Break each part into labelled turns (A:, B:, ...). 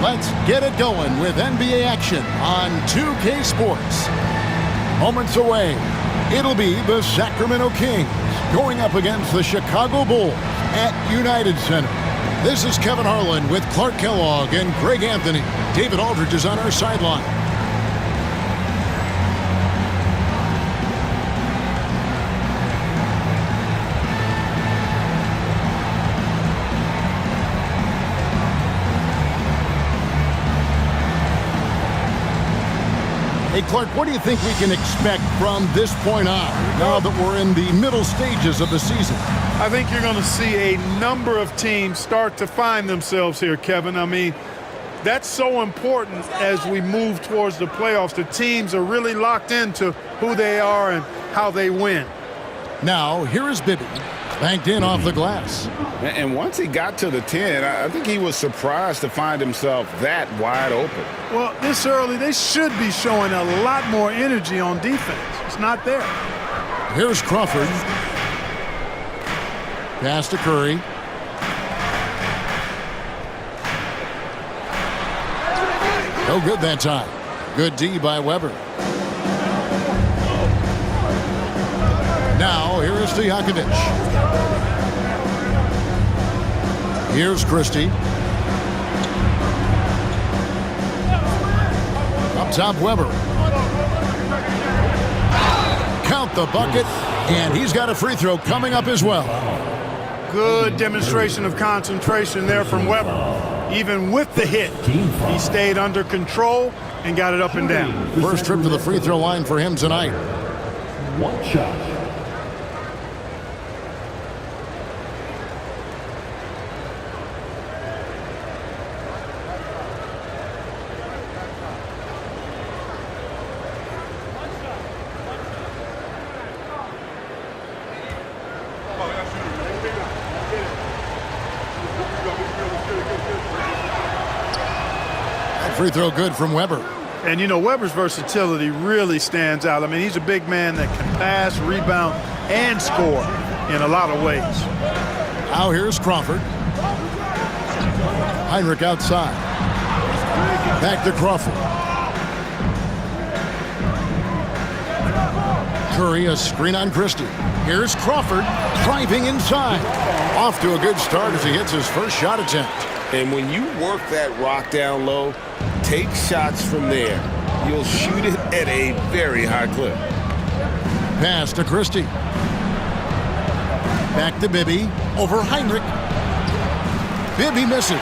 A: Let's get it going with NBA action on 2K Sports. Moments away, it'll be the Sacramento Kings going up against the Chicago Bulls at United Center. This is Kevin Harlan with Clark Kellogg and Greg Anthony. David Aldridge is on our sideline. Hey, Clark, what do you think we can expect from this point on, now that we're in the middle stages of the season?
B: I think you're going to see a number of teams start to find themselves here, Kevin. I mean, that's so important as we move towards the playoffs. The teams are really locked into who they are and how they win.
A: Now, here is Bibby, banked in off the glass.
C: And once he got to the 10, I think he was surprised to find himself that wide open.
B: Well, this early, they should be showing a lot more energy on defense. It's not there.
A: Here's Crawford. Pass to Curry. No good that time. Good D by Weber. Now, here is Stojakovic. Here's Christie. Up top, Weber. Count the bucket, and he's got a free throw coming up as well.
B: Good demonstration of concentration there from Weber. Even with the hit, he stayed under control and got it up and down.
A: First trip to the free throw line for him tonight.
D: One shot.
A: Free throw good from Weber.
B: And, you know, Weber's versatility really stands out. I mean, he's a big man that can pass, rebound, and score in a lot of ways.
A: Now here's Crawford. Heinrich outside. Back to Crawford. Curry, a screen on Christie. Here's Crawford driving inside. Off to a good start as he hits his first shot attempt.
C: And when you work that rock down low, take shots from there. You'll shoot it at a very high clip.
A: Pass to Christie. Back to Bibby. Over Heinrich. Bibby misses.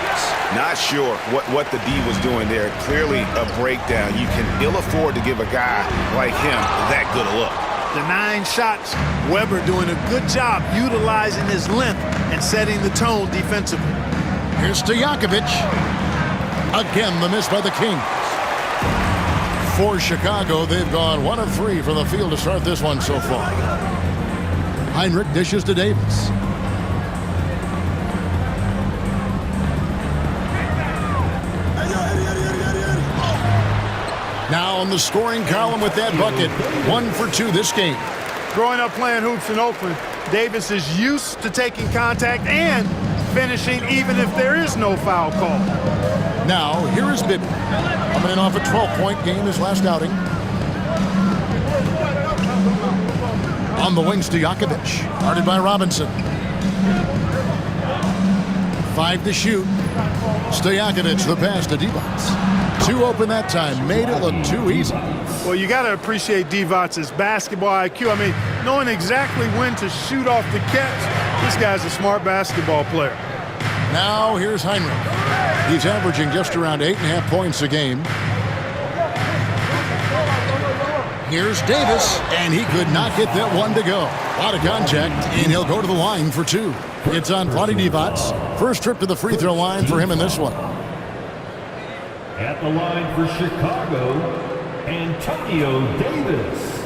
C: Not sure what the D was doing there. Clearly a breakdown. You can ill afford to give a guy like him that good a look.
B: The 9 shots, Weber doing a good job utilizing his length and setting the tone defensively.
A: Here's Stojakovic. Again, the miss by the Kings. For Chicago, they've gone 1 of 3 from the field to start this one so far. Heinrich dishes to Davis. Now on the scoring column with that bucket. 1 for 2 this game.
B: Growing up playing hoops in Oakland, Davis is used to taking contact and finishing even if there is no foul call.
A: Now, here is Bibby. Coming in off a 12-point game his last outing. On the wing, Stojakovic. Guarded by Robinson. 5 to shoot. Stojakovic, the pass to Divac. 2 open that time. Made it look too easy.
B: Well, you got to appreciate Divac's basketball IQ. I mean, knowing exactly when to shoot off the catch. This guy's a smart basketball player.
A: Now here's Heinrich. He's averaging just around 8.5 points a game. Here's Davis, and he could not get that one to go. A lot of contact, and he'll go to the line for 2. It's on Vlade Divac. First trip to the free throw line for him in this one.
D: At the line for Chicago, Antonio Davis.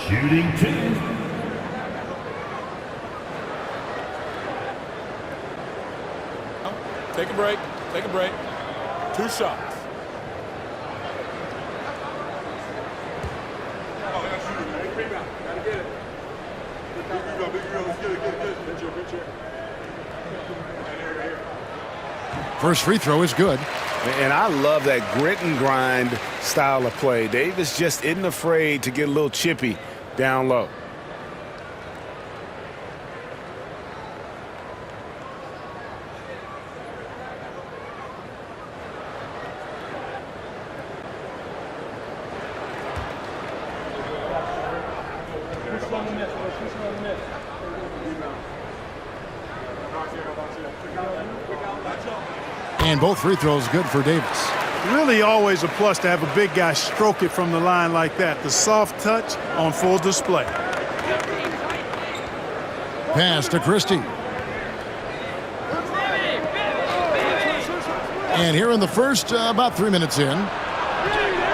D: Shooting 2.
E: Take a break. Take a break. 2 shots.
A: First free throw is good.
C: And I love that grit and grind style of play. Davis just isn't afraid to get a little chippy down low.
A: And both free throws good for Davis.
B: Really always a plus to have a big guy stroke it from the line like that. The soft touch on full display.
A: Pass to Christie. And here in the first, about 3 minutes in.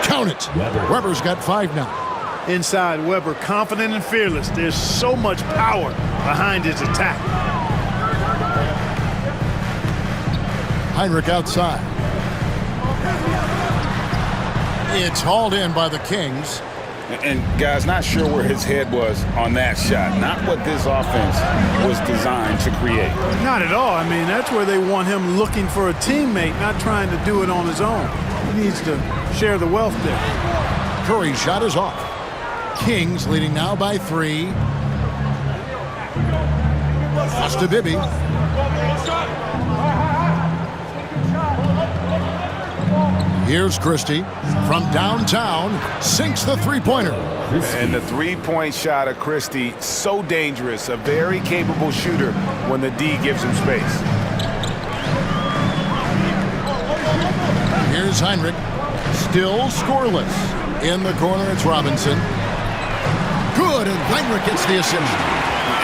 A: Count it. Weber's got 5 now.
B: Inside Weber, confident and fearless. There's so much power behind his attack.
A: Heinrich outside. It's hauled in by the Kings.
C: And guys, not sure where his head was on that shot. Not what this offense was designed to create.
B: Not at all. I mean, that's where they want him looking for a teammate, not trying to do it on his own. He needs to share the wealth there.
A: Curry's shot is off. Kings leading now by 3. Pass to Bibby. Here's Christie from downtown, sinks the three-pointer.
C: And the three-point shot of Christie, so dangerous, a very capable shooter when the D gives him space.
A: Here's Heinrich, still scoreless. In the corner, it's Robinson. Good, and Heinrich gets the assist.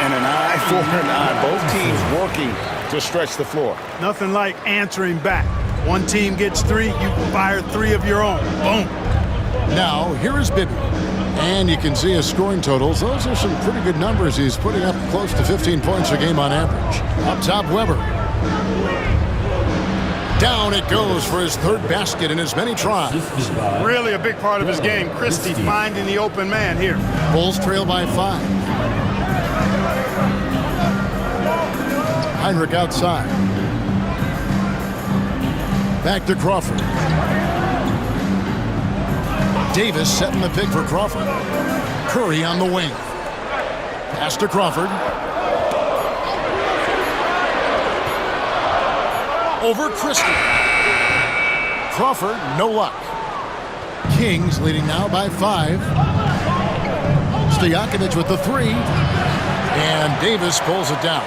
C: And an eye for an eye. Both teams working to stretch the floor.
B: Nothing like answering back. One team gets 3, you fire 3 of your own. Boom.
A: Now, here is Bibby. And you can see his scoring totals. Those are some pretty good numbers. He's putting up close to 15 points a game on average. Up top, Weber. Down it goes for his 3rd basket in as many tries.
B: Really a big part of his game. Christie finding the open man here.
A: Bulls trail by 5. Heinrich outside. Back to Crawford. Davis setting the pick for Crawford. Curry on the wing. Pass to Crawford. Over Christie. Crawford, no luck. Kings leading now by 5. Stojakovic with the 3. And Davis pulls it down.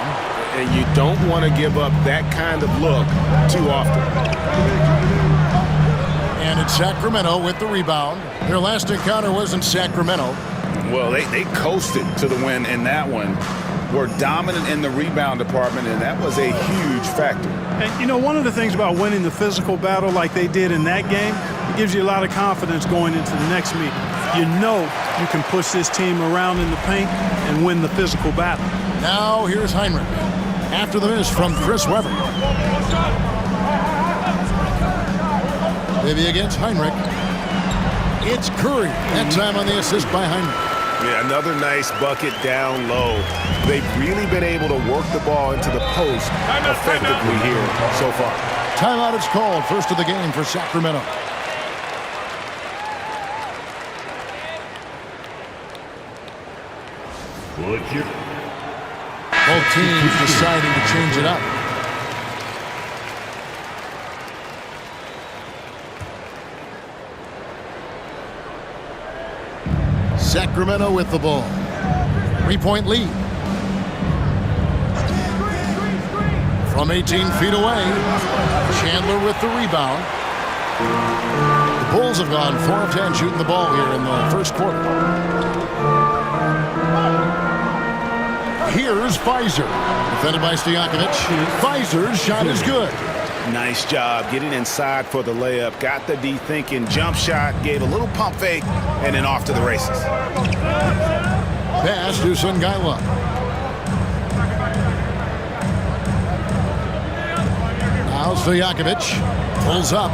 C: And you don't want to give up that kind of look too often.
A: And it's Sacramento with the rebound. Their last encounter was in Sacramento.
C: Well, they coasted to the win in that one. Were dominant in the rebound department, and that was a huge factor.
B: And, you know, one of the things about winning the physical battle like they did in that game, it gives you a lot of confidence going into the next meeting. You know you can push this team around in the paint and win the physical battle.
A: Now here's Heinrich. After the miss from Chris Weber. Maybe against Heinrich. It's Curry. That time on the assist by Heinrich.
C: Yeah, another nice bucket down low. They've really been able to work the ball into the post effectively here so far.
A: Timeout is called. First of the game for Sacramento. Both teams deciding to change it up. Sacramento with the ball. 3-point lead. From 18 feet away, Chandler with the rebound. The Bulls have gone 4 of 10 shooting the ball here in the first quarter. Here's Pfizer. Defended by Stojakovic. Pfizer's shot is good.
C: Nice job getting inside for the layup. Got the D thinking. Jump shot. Gave a little pump fake. And then off to the races.
A: Pass to Sungaila. Now Stojakovic pulls up.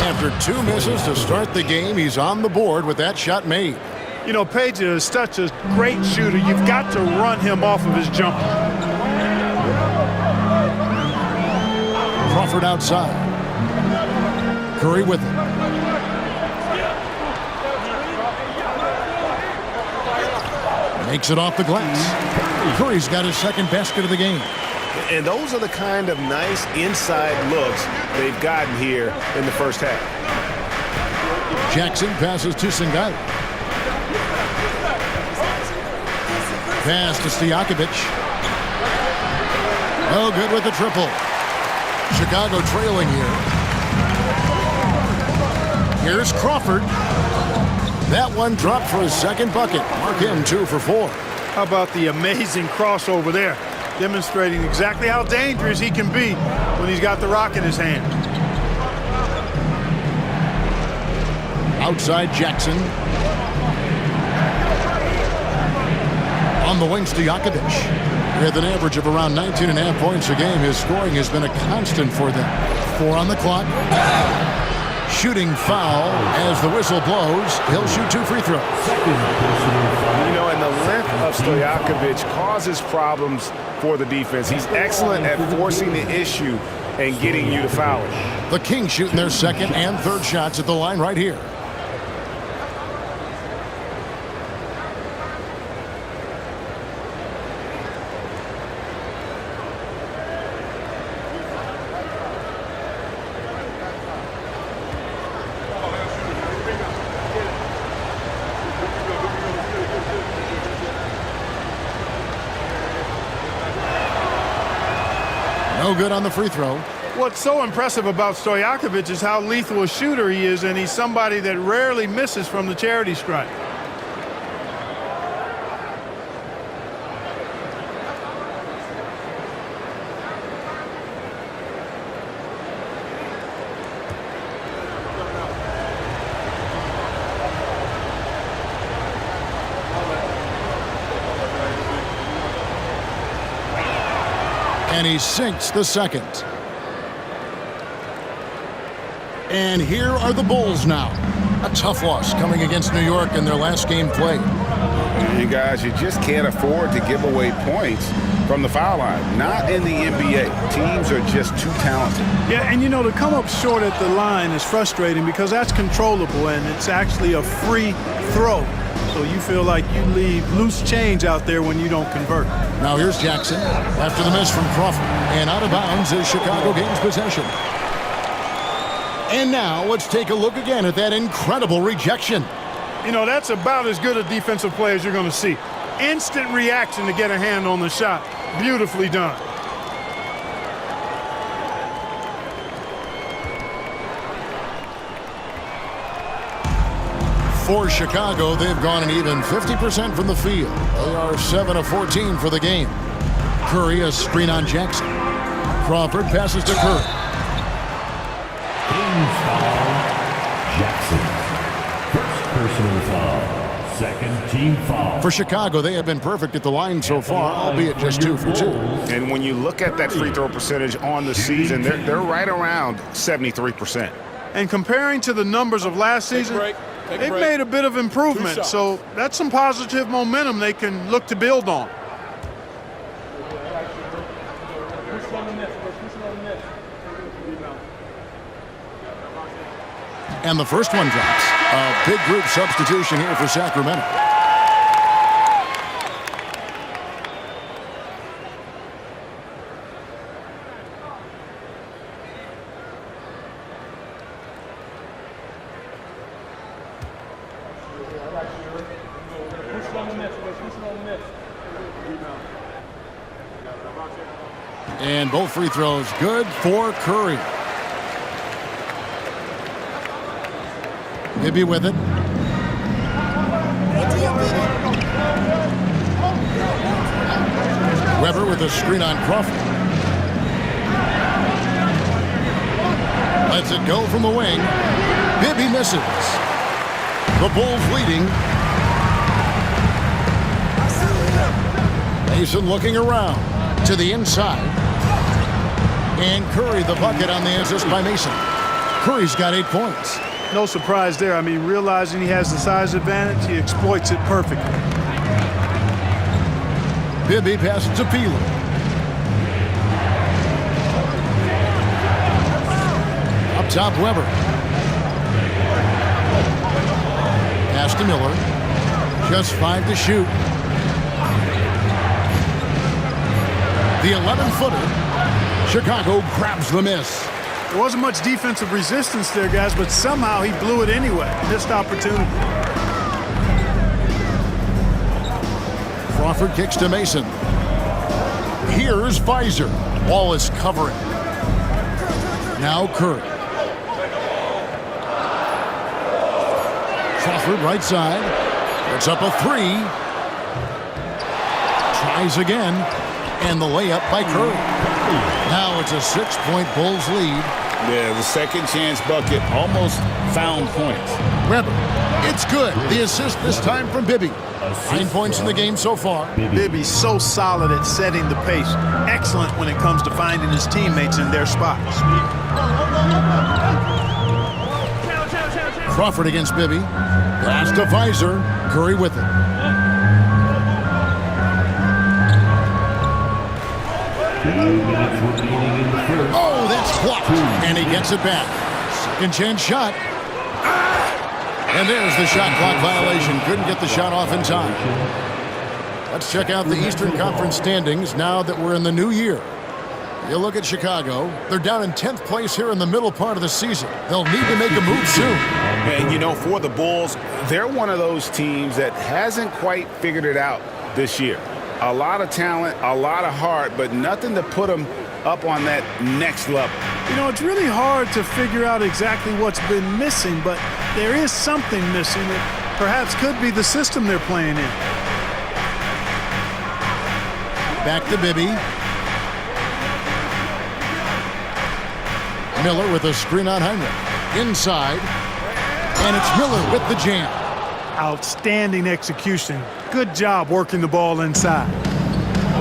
A: After 2 misses to start the game, he's on the board with that shot made.
B: You know, Page is such a great shooter. You've got to run him off of his jumper.
A: Crawford outside. Curry with it. Makes it off the glass. Curry's got his second basket of the game.
C: And those are the kind of nice inside looks they've gotten here in the first half.
A: Jackson passes to Sengali. Pass to Stojakovic. No good with the triple. Chicago trailing here. Here's Crawford. That one dropped for his second bucket. Mark him 2 for 4.
B: How about the amazing crossover there? Demonstrating exactly how dangerous he can be when he's got the rock in his hand.
A: Outside Jackson. On the wing, Stojakovic. With an average of around 19.5 points a game, his scoring has been a constant for them. 4 on the clock. Shooting foul as the whistle blows. He'll shoot 2 free throws.
C: You know, and the length of Stojakovic causes problems for the defense. He's excellent at forcing the issue and getting you to foul him.
A: The Kings shooting their second and third shots at the line right here. No good on the free throw.
B: What's so impressive about Stojakovic is how lethal a shooter he is, and he's somebody that rarely misses from the charity stripe.
A: And he sinks the second. And here are the Bulls now. A tough loss coming against New York in their last game played.
C: You guys, you just can't afford to give away points from the foul line. Not in the NBA. Teams are just too talented.
B: Yeah, and you know, to come up short at the line is frustrating because that's controllable and it's actually a free throw. So you feel like you leave loose change out there when you don't convert.
A: Now here's Jackson after the miss from Crawford. And out of bounds is Chicago gains possession. And now let's take a look again at that incredible rejection.
B: You know, that's about as good a defensive play as you're going to see. Instant reaction to get a hand on the shot. Beautifully done.
A: For Chicago, they've gone an even 50% from the field. They are 7 of 14 for the game. Curry, a screen on Jackson. Crawford passes to Curry.
D: Team foul, Jackson. First personal foul. Second team foul.
A: For Chicago, they have been perfect at the line so far, albeit just 2 for 2.
C: And when you look at that free throw percentage on the season, they're right around 73%.
B: And comparing to the numbers of last season, they've made a bit of improvement. So that's some positive momentum they can look to build on.
A: And the first one drops. A big group substitution here for Sacramento. And both free throws good for Curry. Maybe with it. Weber with a screen on Crawford. Lets it go from the wing. Bibby misses. The Bulls leading. Mason looking around to the inside. And Curry the bucket on the assist by Mason. Curry's got 8 points.
B: No surprise there. I mean, realizing he has the size advantage, he exploits it perfectly.
A: Bibby passes to Peeler. Up top, Weber. Pass to Miller. Just 5 to shoot. The 11-footer. Chicago grabs the miss.
B: There wasn't much defensive resistance there, guys, but somehow he blew it anyway. Missed opportunity.
A: Crawford kicks to Mason. Here's Visor. Wallace covering. Now Curry. Crawford right side. Puts up a 3. Tries again. And the layup by Curry. Now it's a 6-point Bulls lead.
F: Yeah, the second chance bucket almost found points.
A: Weber. It's good. The assist this time from Bibby. 9 points in the game so far.
G: Bibby's so solid at setting the pace. Excellent when it comes to finding his teammates in their spots.
A: Crawford against Bibby. Pass to Visor. Curry with it. Oh, that's blocked. And he gets it back. Second chance shot. And there's the shot clock violation. Couldn't get the shot off in time. Let's check out the Eastern Conference standings now that we're in the new year. You look at Chicago. They're down in 10th place here in the middle part of the season. They'll need to make a move soon.
C: And, you know, for the Bulls, they're one of those teams that hasn't quite figured it out this year. A lot of talent, a lot of heart, but nothing to put them up on that next level.
B: You know, it's really hard to figure out exactly what's been missing, but there is something missing that perhaps could be the system they're playing in.
A: Back to Bibby. Miller with a screen on Heinrich. Inside. And it's Miller with the jam.
B: Outstanding execution. Good job working the ball inside.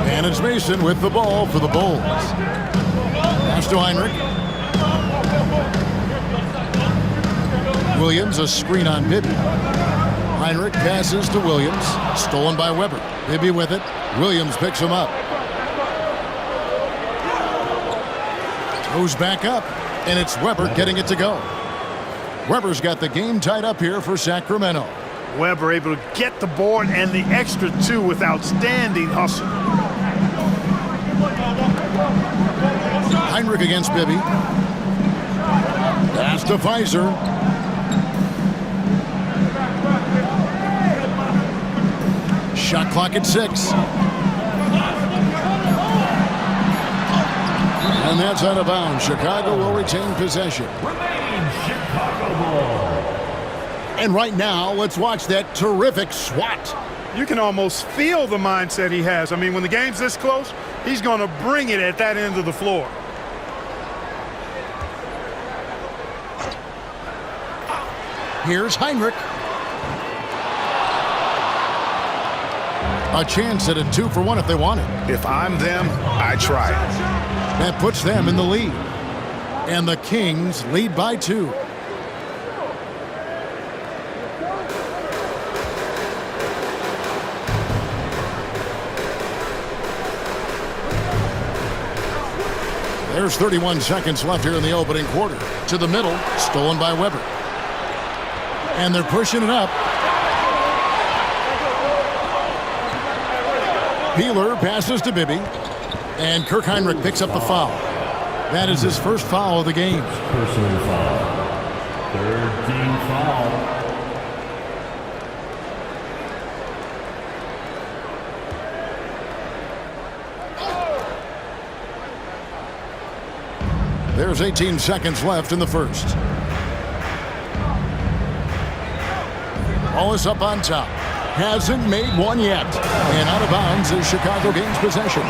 A: And it's Mason with the ball for the Bulls. Pass to Heinrich. Williams, a screen on Bibby. Heinrich passes to Williams. Stolen by Weber. Bibby with it. Williams picks him up. Goes back up. And it's Weber getting it to go. Weber's got the game tied up here for Sacramento.
B: Weber able to get the board and the extra 2 with outstanding hustle.
A: Heinrich against Bibby. Pass to Visor. Shot clock at 6. And that's out of bounds. Chicago will retain possession. And right now, let's watch that terrific swat.
B: You can almost feel the mindset he has. I mean, when the game's this close, he's going to bring it at that end of the floor.
A: Here's Heinrich. A chance at a 2-for-1 if they want it.
C: If I'm them, I try it.
A: That puts them in the lead. And the Kings lead by 2. There's 31 seconds left here in the opening quarter. To the middle, stolen by Weber. And they're pushing it up. Peeler passes to Bibby. And Kirk Heinrich picks up the foul. That is his first foul of the game.
D: Personal foul. Third team foul.
A: There's 18 seconds left in the first. Wallace up on top. Hasn't made one yet. And out of bounds is Chicago gains possession.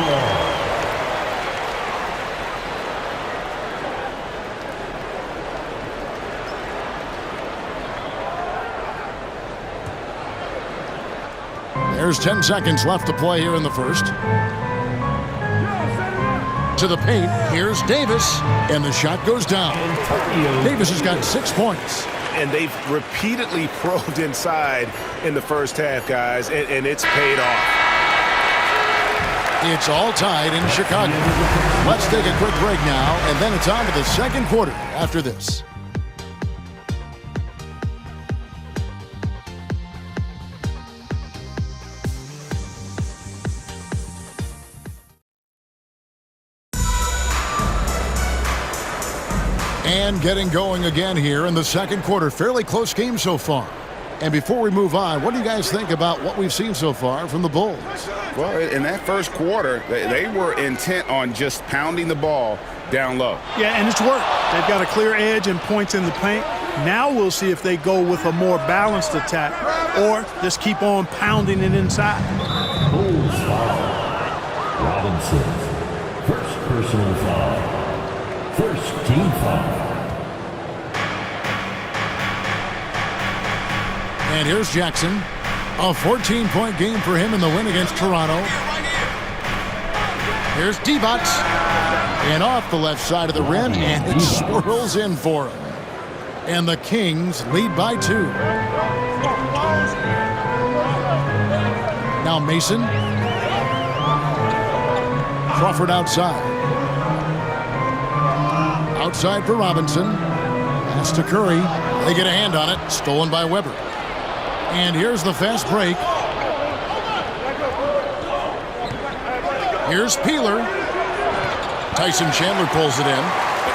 A: There's 10 seconds left to play here in the first. To the paint, here's Davis, and the shot goes down. Davis has got 6 points.
C: And they've repeatedly probed inside in the first half, guys, and it's paid off.
A: It's all tied in Chicago. Let's take a quick break now, and then it's on to the second quarter after this. And getting going again here in the second quarter. Fairly close game so far. And before we move on, what do you guys think about what we've seen so far from the Bulls?
C: Well, in that first quarter, they were intent on just pounding the ball down low.
G: Yeah, and it's worked. They've got a clear edge and points in the paint. Now we'll see if they go with a more balanced attack or just keep on pounding it inside.
D: Bulls foul. Robinson. First personal foul. First team foul.
A: And here's Jackson. A 14-point game for him in the win against Toronto. Here's Divac. And off the left side of the rim, and it swirls in for him. And the Kings lead by 2. Now Mason. Crawford outside. Outside for Robinson. Pass to Curry. They get a hand on it. Stolen by Weber. And here's the fast break. Here's Peeler. Tyson Chandler pulls it in.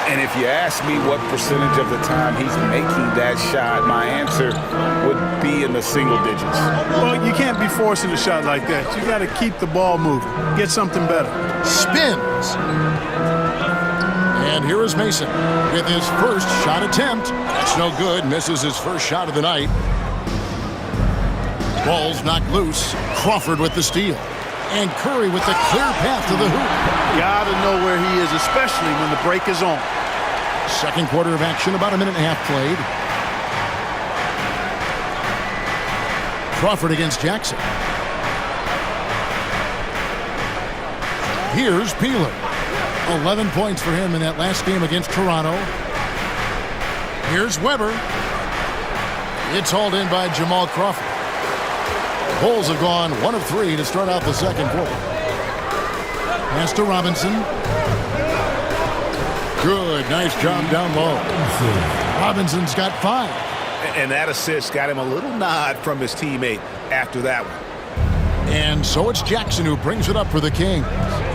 C: And if you ask me what percentage of the time he's making that shot, my answer would be in the single digits.
G: Well, you can't be forcing a shot like that. You got to keep the ball moving. Get something better.
A: Spins. And here is Mason with his first shot attempt. That's no good. Misses his first shot of the night. Ball's knocked loose. Crawford with the steal. And Curry with the clear path to the hoop.
G: Got to know where he is, especially when the break is on.
A: Second quarter of action, about a minute and a half played. Crawford against Jackson. Here's Peeler. 11 points for him in that last game against Toronto. Here's Weber. It's hauled in by Jamal Crawford. Bulls have gone 1 of 3 to start out the second quarter. Pass to Robinson. Good, nice job down low. Robinson's got 5.
F: And that assist got him a little nod from his teammate after that one.
A: And so it's Jackson who brings it up for the Kings.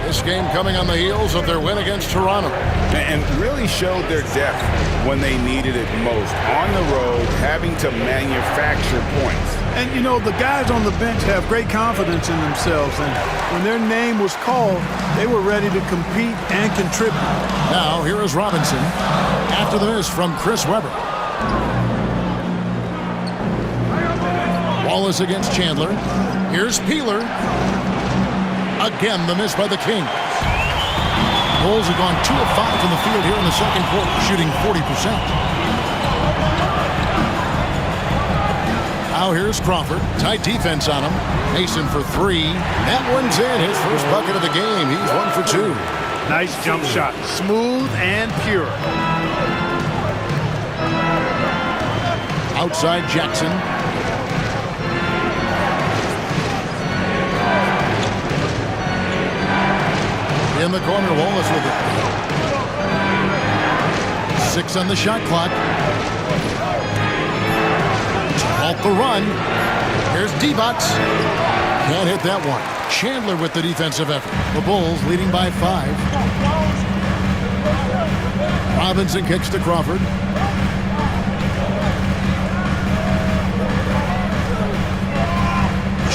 A: This game coming on the heels of their win against Toronto.
C: And really showed their depth when they needed it most. On the road, having to manufacture points.
G: And, you know, the guys on the bench have great confidence in themselves. And when their name was called, they were ready to compete and contribute.
A: Now, here is Robinson after the miss from Chris Webber. Wallace against Chandler. Here's Peeler. Again, the miss by the Kings. Bulls have gone 2 of 5 from the field here in the second quarter, shooting 40%. Now here's Crawford. Tight defense on him. Mason for 3. That one's in. His first bucket of the game. He's 1 for 2.
G: Nice jump shot. Smooth and pure.
A: Outside Jackson. In the corner, Wallace with it. 6 on the shot clock. Halt the run. Here's Divac. Can't hit that one. Chandler with the defensive effort. The Bulls leading by 5. Robinson kicks to Crawford.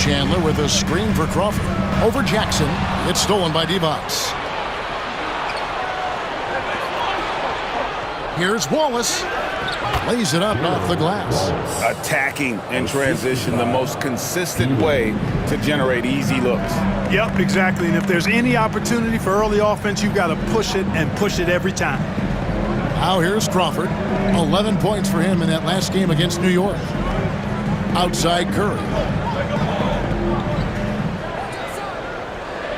A: Chandler with a screen for Crawford. Over Jackson. It's stolen by Divac. Here's Wallace. Lays it up off the glass.
C: Attacking in transition, the most consistent way to generate easy looks.
G: Yep, exactly. And if there's any opportunity for early offense, you've got to push it and push it every time.
A: Now here's Crawford. 11 points for him in that last game against New York. Outside Curry.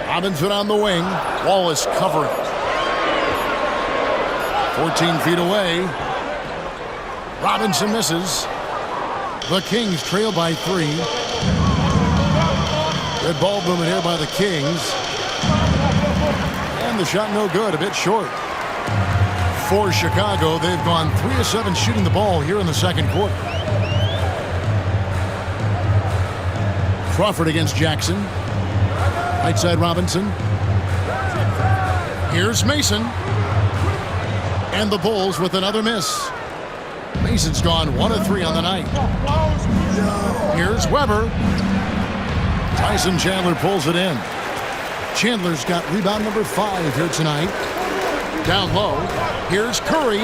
A: Robinson on the wing. Wallace covering. 14 feet away. Robinson misses. The Kings trail by 3. Good ball movement here by the Kings. And the shot no good, a bit short. For Chicago, they've gone 3 of 7 shooting the ball here in the second quarter. Crawford against Jackson. Right side Robinson. Here's Mason. And the Bulls with another miss. Mason's gone 1 of 3 on the night. Here's Weber. Tyson Chandler pulls it in. Chandler's got rebound number 5 here tonight. Down low, here's Curry.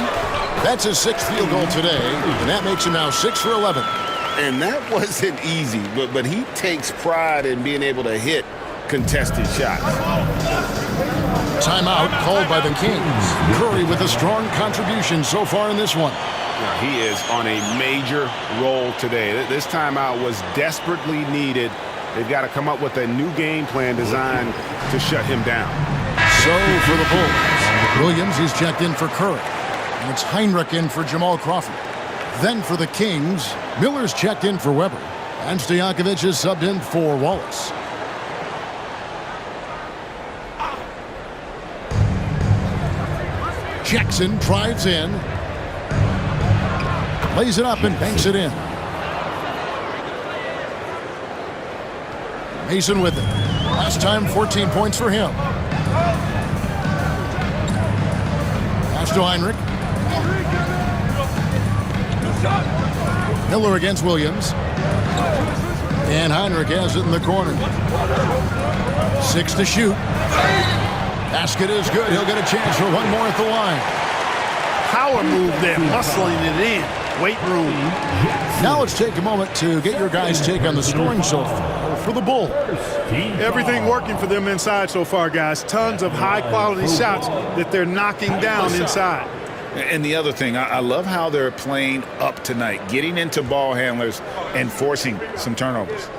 A: That's his 6th field goal today, and that makes him now 6 for 11.
C: And that wasn't easy, but he takes pride in being able to hit contested shots.
A: Timeout called by the Kings. Curry with a strong contribution so far in this one.
C: He is on a major roll today. This timeout was desperately needed. They've got to come up with a new game plan designed to shut him down.
A: So for the Bulls, Williams is checked in for Curry. And it's Heinrich in for Jamal Crawford. Then for the Kings, Miller's checked in for Weber. And Stojakovic is subbed in for Wallace. Jackson drives in. Lays it up and banks it in. Mason with it. Last time, 14 points for him. Pass to Heinrich. Miller against Williams. And Heinrich has it in the corner. 6 to shoot. Basket is good. He'll get a chance for one more at the line.
G: Power move there, muscling it in. Weight room.
A: Now let's take a moment to get your guys' take on the scoring so far for the Bulls.
B: Everything working for them inside so far, guys. Tons of high-quality shots that they're knocking down inside.
C: And the other thing, I love how they're playing up tonight, getting into ball handlers and forcing some turnovers.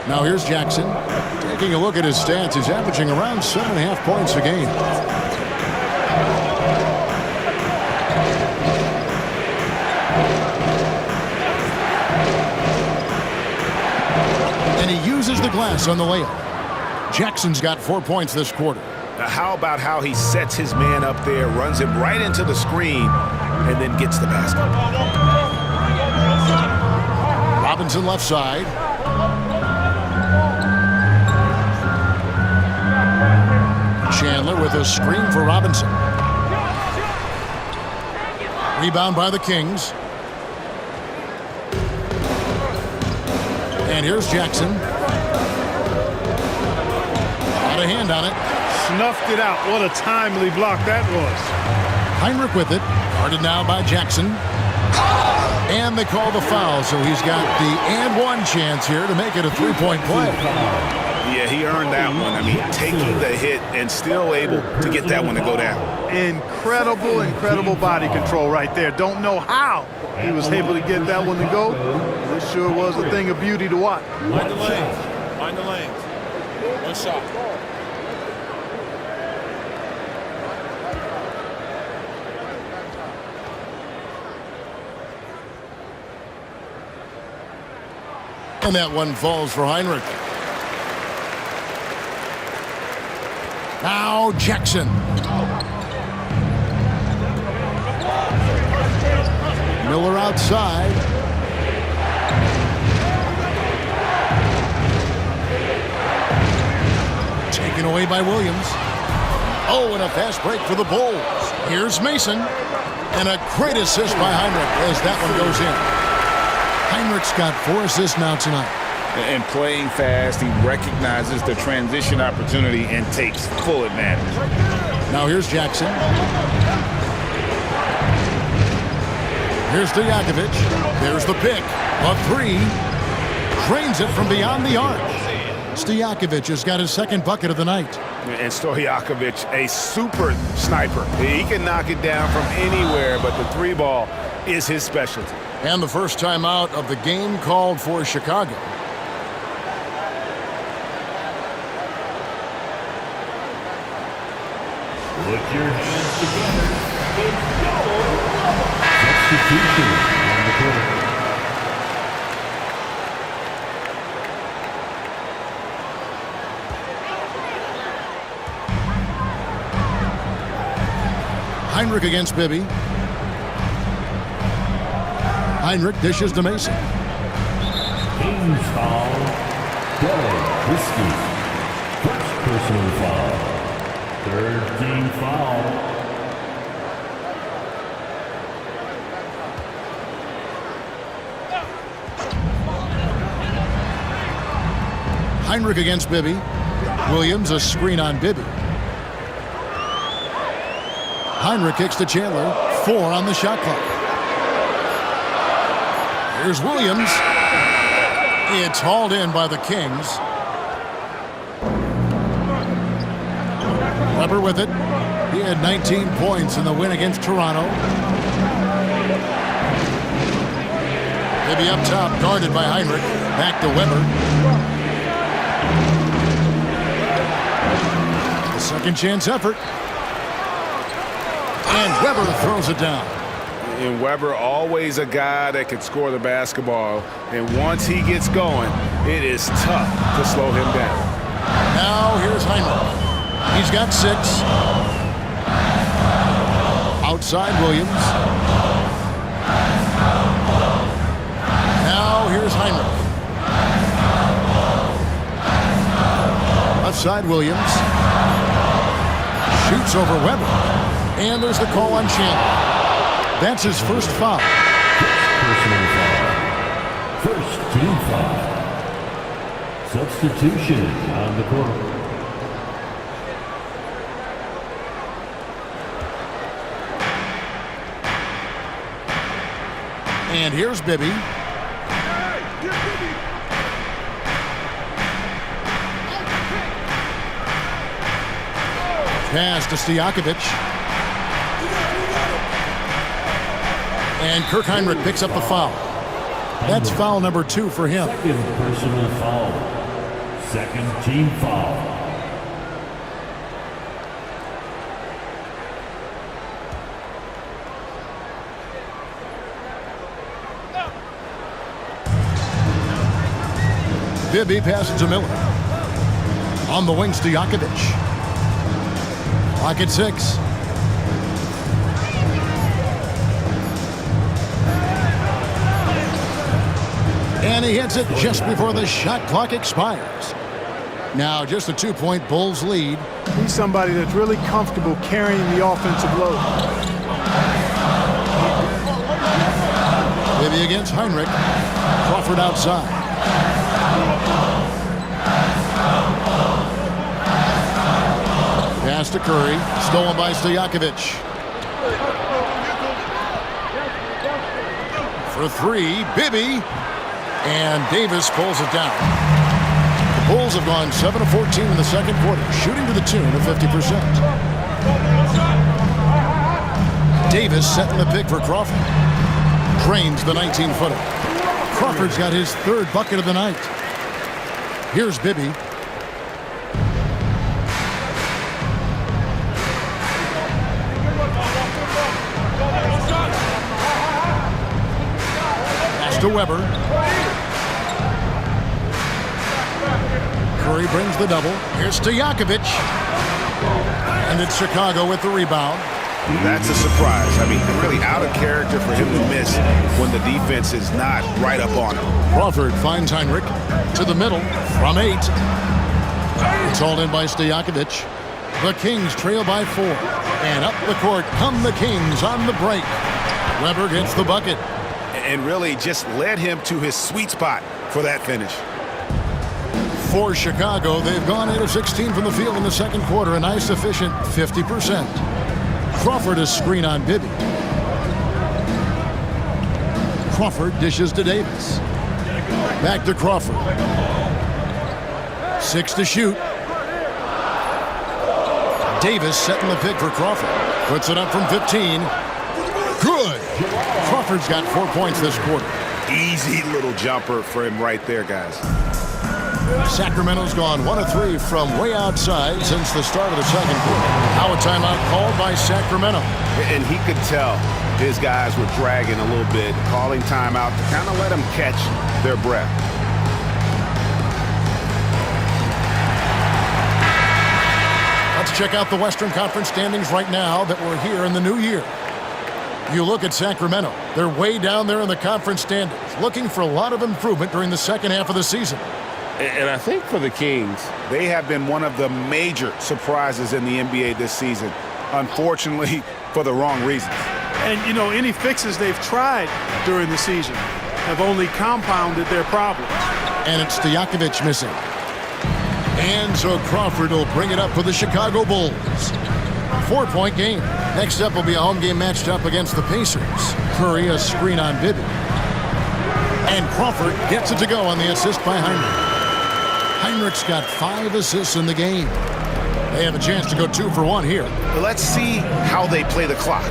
A: Now here's Jackson. Taking a look at his stats, he's averaging around 7.5 points a game. And he uses the glass on the layup. Jackson's got 4 points this quarter.
C: Now how about how he sets his man up there, runs him right into the screen, and then gets the basket.
A: Robinson left side. Chandler with a screen for Robinson. Rebound by the Kings. And here's Jackson. Got a hand on it.
B: Snuffed it out. What a timely block that was.
A: Heinrich with it. Guarded now by Jackson. And they call the foul, so he's got the and one chance here to make it a three-point play.
C: Yeah, he earned that one. I mean, taking the hit and still able to get that one to go down.
B: Incredible body control right there. Don't know how he was able to get that one to go. This sure was a thing of beauty to watch.
E: Mind the lanes. Mind the lanes. One shot.
A: And that one falls for Heinrich. Now Jackson. Miller outside. Taken away by Williams. Oh, and a fast break for the Bulls. Here's Mason. And a great assist by Heinrich as that one goes in. Heinrich's got 4 assists now tonight.
C: And playing fast, he recognizes the transition opportunity and takes full advantage.
A: Now here's Jackson. Here's Stojakovic. There's the pick. A 3. Drains it from beyond the arc. Stojakovic has got his second bucket of the night.
C: And Stojakovic, a super sniper. He can knock it down from anywhere, but the 3 ball is his specialty.
A: And the first timeout of the game called for Chicago.
D: Put your hands together. It's go. Substitution on the court.
A: Heinrich against Bibby. Heinrich dishes to Mason.
D: Team's foul. Dylan Whiskey. First personal foul. Third team foul.
A: Heinrich against Bibby. Williams a screen on Bibby. Heinrich kicks to Chandler. 4 on the shot clock. Here's Williams. It's hauled in by the Kings. Weber with it. He had 19 points in the win against Toronto. Bibby up top, guarded by Heinrich. Back to Weber. A second chance effort. And Weber throws it down.
C: And Weber, always a guy that can score the basketball. And once he gets going, it is tough to slow him down.
A: Now here's Heinrich. He's got 6. Outside Williams. Now here's Heinrich. Left side Williams. Shoots over Weber. And there's the call on Chandler. That's his first foul.
D: Personal foul. First team foul. Substitution on the court.
A: And here's Bibby. Pass to Stojakovic. And Kirk Heinrich picks up the foul. That's foul number 2 for him.
D: Second personal foul. Second team foul.
A: Bibby passes to Miller. On the wing, Stojakovic. Clock at 6. And he hits it just before the shot clock expires. Now just a 2-point Bulls lead.
G: He's somebody that's really comfortable carrying the offensive load.
A: Bibby against Heinrich. Crawford outside. Pass to Curry. Stolen by Stojakovic. For 3, Bibby. And Davis pulls it down. The Bulls have gone 7 of 14 in the second quarter, shooting to the tune of 50%. Davis setting the pick for Crawford. Drains the 19-footer. Crawford's got his 3rd bucket of the night. Here's Bibby. Pass to Weber. Curry brings the double. Here's Stojakovic. And it's Chicago with the rebound.
C: That's a surprise. I mean, really out of character for him to miss when the defense is not right up on him.
A: Crawford finds Heinrich to the middle from 8. It's hauled in by Stojakovic. The Kings trail by 4. And up the court come the Kings on the break. Weber gets the bucket.
C: And really just led him to his sweet spot for that finish.
A: For Chicago, they've gone 8 of 16 from the field in the second quarter, a nice efficient 50%. Crawford is screen on Bibby. Crawford dishes to Davis. Back to Crawford. 6 to shoot. Davis setting the pick for Crawford. Puts it up from 15. Good. Crawford's got 4 points this quarter.
C: Easy little jumper for him right there, guys.
A: Sacramento's gone 1 of 3 from way outside since the start of the second quarter. Now a timeout called by Sacramento.
C: And he could tell his guys were dragging a little bit, calling timeout to kind of let them catch their breath. Let's check out the Western Conference standings right now that we're here in the new year.
A: You look at Sacramento. They're way down there in the conference standings, looking for a lot of improvement during the second half of the season.
C: And I think for the Kings, they have been one of the major surprises in the NBA this season, unfortunately, for the wrong reasons.
G: And, you know, any fixes they've tried during the season have only compounded their problems.
A: And it's Stojakovic missing. And so Crawford will bring it up for the Chicago Bulls. 4-point game. Next up will be a home game matched up against the Pacers. Curry a screen on Bibby. And Crawford gets it to go on the assist by Heinrich. Heinrich's got 5 assists in the game. They have a chance to go 2 for 1 here.
C: Let's see how they play the clock.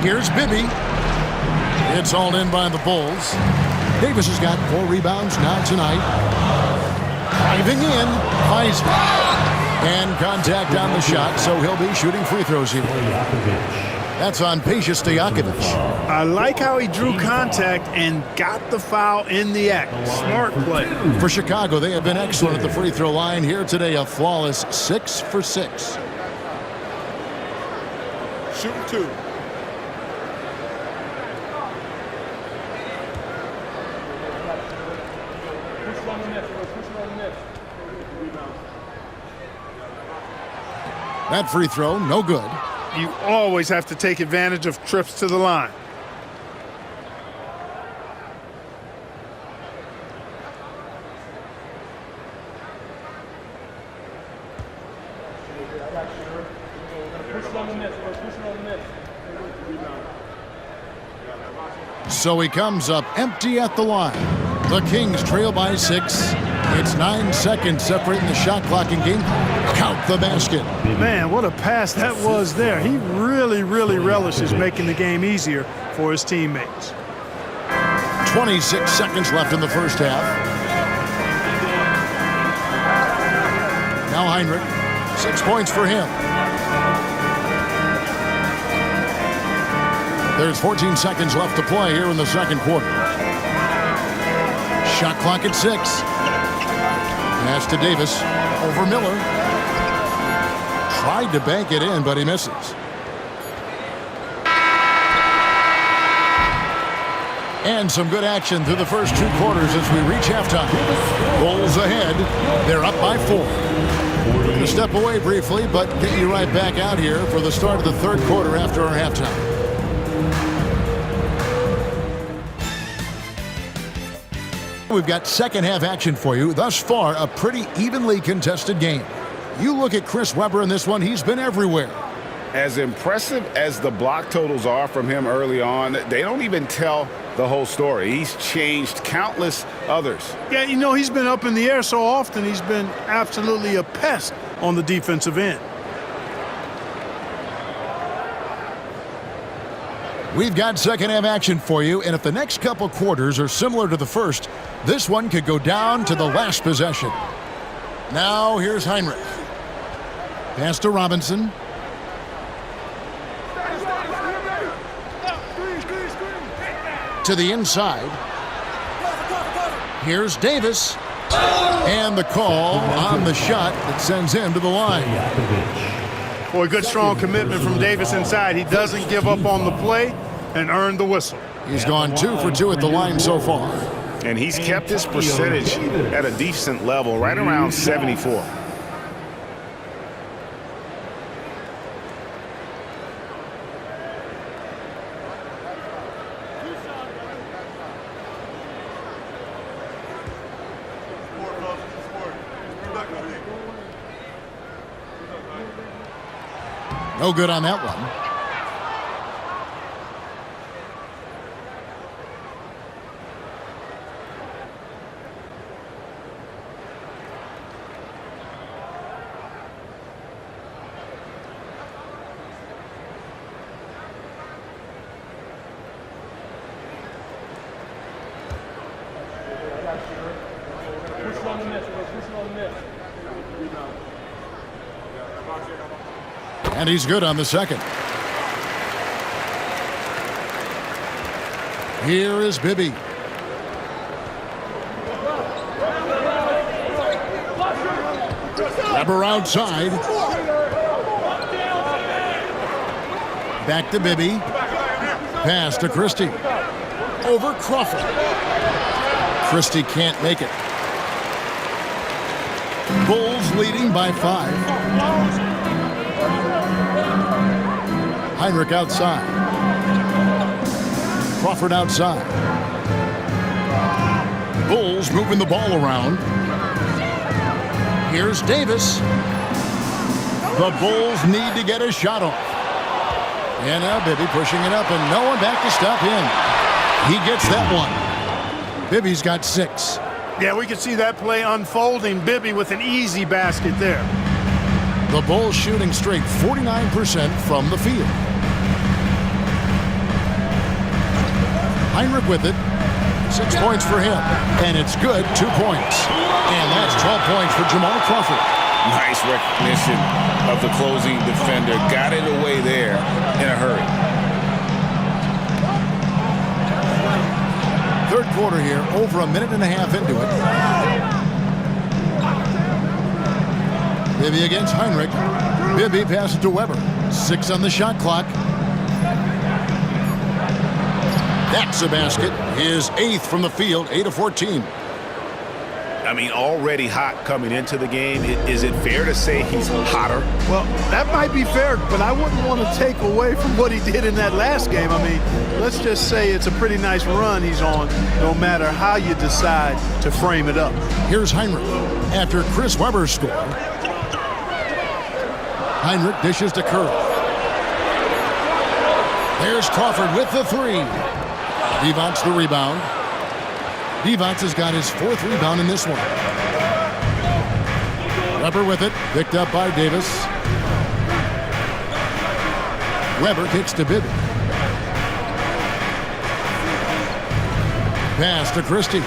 A: Here's Bibby. It's hauled in by the Bulls. Davis has got 4 rebounds now tonight. Driving in, Weiser. And contact on the shot, so he'll be shooting free throws here. That's on Peja Stojakovic.
G: I like how he drew contact and got the foul in the act. Smart play.
A: For Chicago, they have been excellent at the free throw line here today. A flawless 6 for 6.
E: Shooting 2.
A: That free throw, no good.
B: You always have to take advantage of trips to the line.
A: So he comes up empty at the line. The Kings trail by 6. It's 9 seconds separating the shot clock and game. Count the basket.
G: Man, what a pass that was there. He really relishes making the game easier for his teammates.
A: 26 seconds left in the first half. Now Heinrich. 6 points for him. There's 14 seconds left to play here in the second quarter. Shot clock at 6. Pass to Davis. Over Miller. Tried to bank it in, but he misses. And some good action through the first 2 quarters as we reach halftime. Bulls ahead. They're up by 4. We're going to step away briefly, but get you right back out here for the start of the third quarter after our halftime. We've got second half action for you. Thus far, a pretty evenly contested game. You look at Chris Webber in this one, he's been everywhere.
C: As impressive as the block totals are from him early on, they don't even tell the whole story. He's changed countless others.
G: Yeah, you know, he's been up in the air so often, he's been absolutely a pest on the defensive end.
A: We've got second half action for you, and if the next couple quarters are similar to the first, this one could go down to the last possession. Now here's Heinrich. Pass to Robinson. To the inside. Here's Davis. And the call on the shot that sends him to the line.
B: Boy, good strong commitment from Davis inside. He doesn't give up on the play and earned the whistle.
A: He's gone 2 for 2 at the line so far.
C: And he's kept his percentage at a decent level, right around 74.
A: No good on that one. And he's good on the second. Here is Bibby. Grabber outside. Back to Bibby. Pass to Christie. Over Crawford. Christie can't make it. Bulls leading by 5. Heinrich outside. Crawford outside. Bulls moving the ball around. Here's Davis. The Bulls need to get a shot off. And now Bibby pushing it up, and no one back to stop him. He gets that one. Bibby's got 6.
G: Yeah, we can see that play unfolding. Bibby with an easy basket there.
A: The Bulls shooting straight 49% from the field. Heinrich with it. 6 points for him. And it's good, 2 points. And that's 12 points for Jamal Crawford.
C: Nice recognition of the closing defender. Got it away there in a hurry.
A: Third quarter here, over a minute and a half into it. Bibby against Heinrich. Bibby passes to Weber. 6 on the shot clock. That's a basket. His 8th from the field, 8 of 14.
F: I mean, already hot coming into the game. Is it fair to say he's hotter?
G: Well, that might be fair, but I wouldn't want to take away from what he did in that last game. I mean, let's just say it's a pretty nice run he's on, no matter how you decide to frame it up.
A: Here's Heinrich after Chris Webber scored. Heinrich dishes to Curry. There's Crawford with the 3. Devon's the rebound. Devon's has got his 4th rebound in this one. Weber with it, picked up by Davis. Weber kicks to Bibby. Pass to Christie.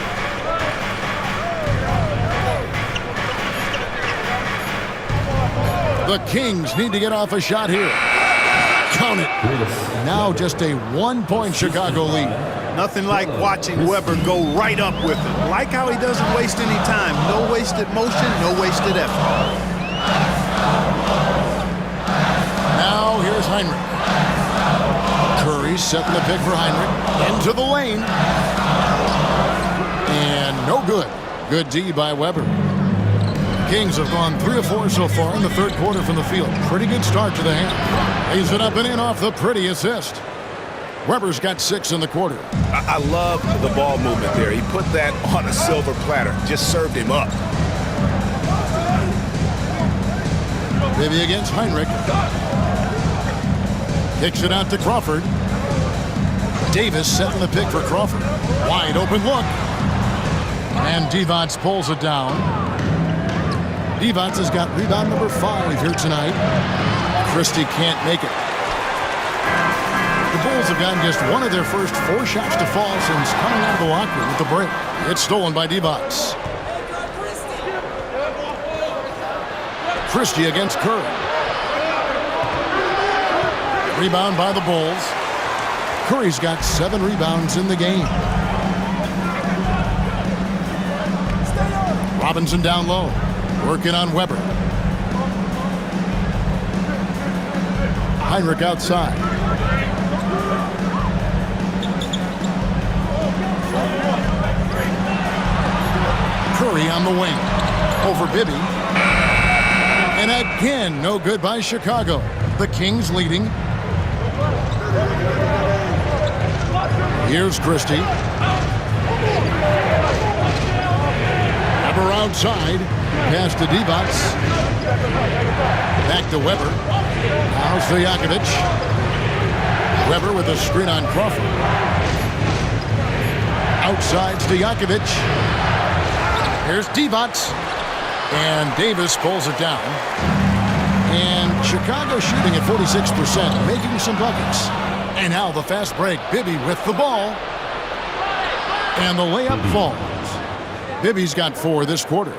A: The Kings need to get off a shot here. Count it. Now just a 1-point Chicago lead.
G: Nothing like watching Weber go right up with it. Like how he doesn't waste any time. No wasted motion, no wasted effort.
A: Now here's Heinrich. Curry setting the pick for Heinrich. Into the lane. And no good. Good D by Weber. Kings have gone 3 of 4 so far in the third quarter from the field. Pretty good start to the half. Lays it up and in off the pretty assist. Weber's got 6 in the quarter.
F: I love the ball movement there. He put that on a silver platter. Just served him up.
A: Bibby against Heinrich. Kicks it out to Crawford. Davis setting the pick for Crawford. Wide open look. And Devon's pulls it down. Devon's has got rebound number 5 here tonight. Christie can't make it. The Bulls have gotten just one of their first 4 shots to fall since coming out of the locker room with the break. It's stolen by Devon's. Christie against Curry. Rebound by the Bulls. Curry's got 7 rebounds in the game. Robinson down low. Working on Weber. Heinrich outside. Curry on the wing. Over Bibby. And again, no good by Chicago. The Kings leading. Here's Christie. Weber outside. Pass to Devon's. Back to Weber. Now Stojakovic. Weber with a screen on Crawford. Outside Stojakovic. Here's Devon's. And Davis pulls it down. And Chicago shooting at 46%, making some buckets. And now the fast break. Bibby with the ball. And the layup falls. Bibby's got 4 this quarter.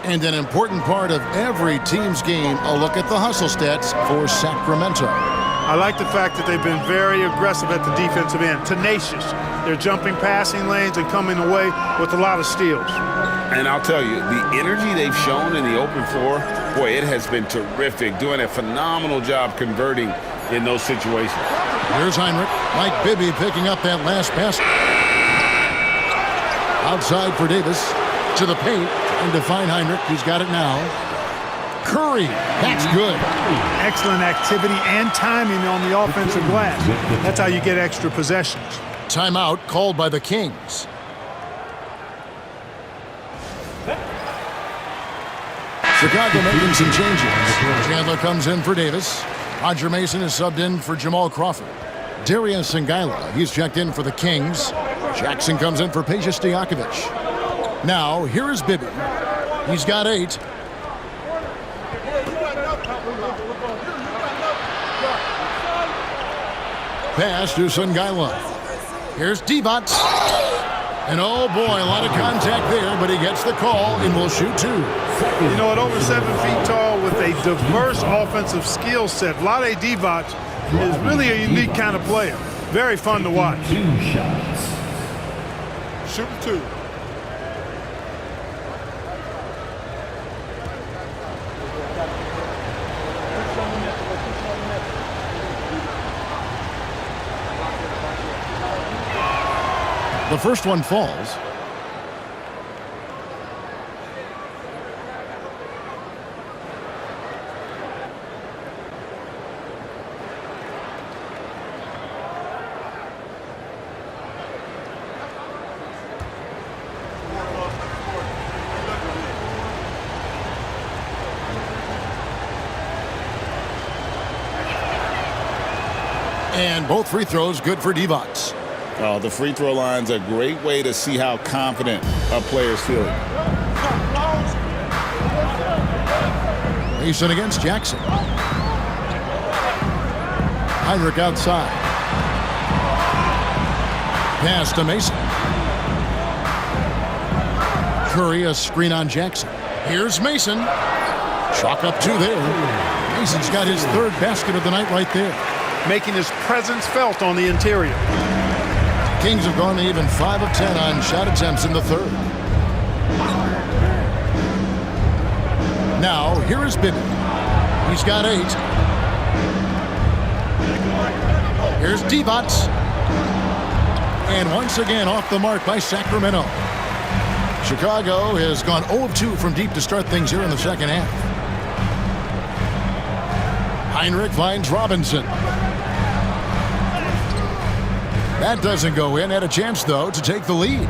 A: And an important part of every team's game, a look at the hustle stats for Sacramento.
G: I like the fact that they've been very aggressive at the defensive end, tenacious. They're jumping passing lanes and coming away with a lot of steals.
C: And I'll tell you, the energy they've shown in the open floor, boy, it has been terrific, doing a phenomenal job converting in those situations.
A: Here's Heinrich. Mike Bibby picking up that last pass. Outside for Davis. To the paint. And to find Heinrich. He's got it now. Curry. That's good.
G: Excellent activity and timing on the offensive glass. That's how you get extra possessions.
A: Timeout called by the Kings. Chicago making some changes. Chandler comes in for Davis. Roger Mason is subbed in for Jamal Crawford. Darius Sangaila, he's checked in for the Kings. Jackson comes in for Peja Stojakovic. Now, here is Bibby. He's got 8. Pass to Sangaila. Here's Divac. And oh boy, a lot of contact there, but he gets the call and will shoot 2.
B: You know, at over 7 feet tall with a diverse offensive skill set, Vlade Divac is really a unique kind of player. Very fun to watch.
D: 2 shots.
B: Shoot 2.
A: The first one falls. And both free throws good for Divac.
C: Oh, the free throw line's a great way to see how confident a player's feeling.
A: Mason against Jackson. Heinrich outside. Pass to Mason. Curry, a screen on Jackson. Here's Mason. Chalk up 2 there. Mason's got his 3rd basket of the night right there.
B: Making his presence felt on the interior.
A: Kings have gone to even 5 of 10 on shot attempts in the 3rd. Now, here is Bibby. He's got 8. Here's Divac. And once again off the mark by Sacramento. Chicago has gone 0 of 2 from deep to start things here in the second half. Heinrich finds Robinson. That doesn't go in. Had a chance, though, to take the lead.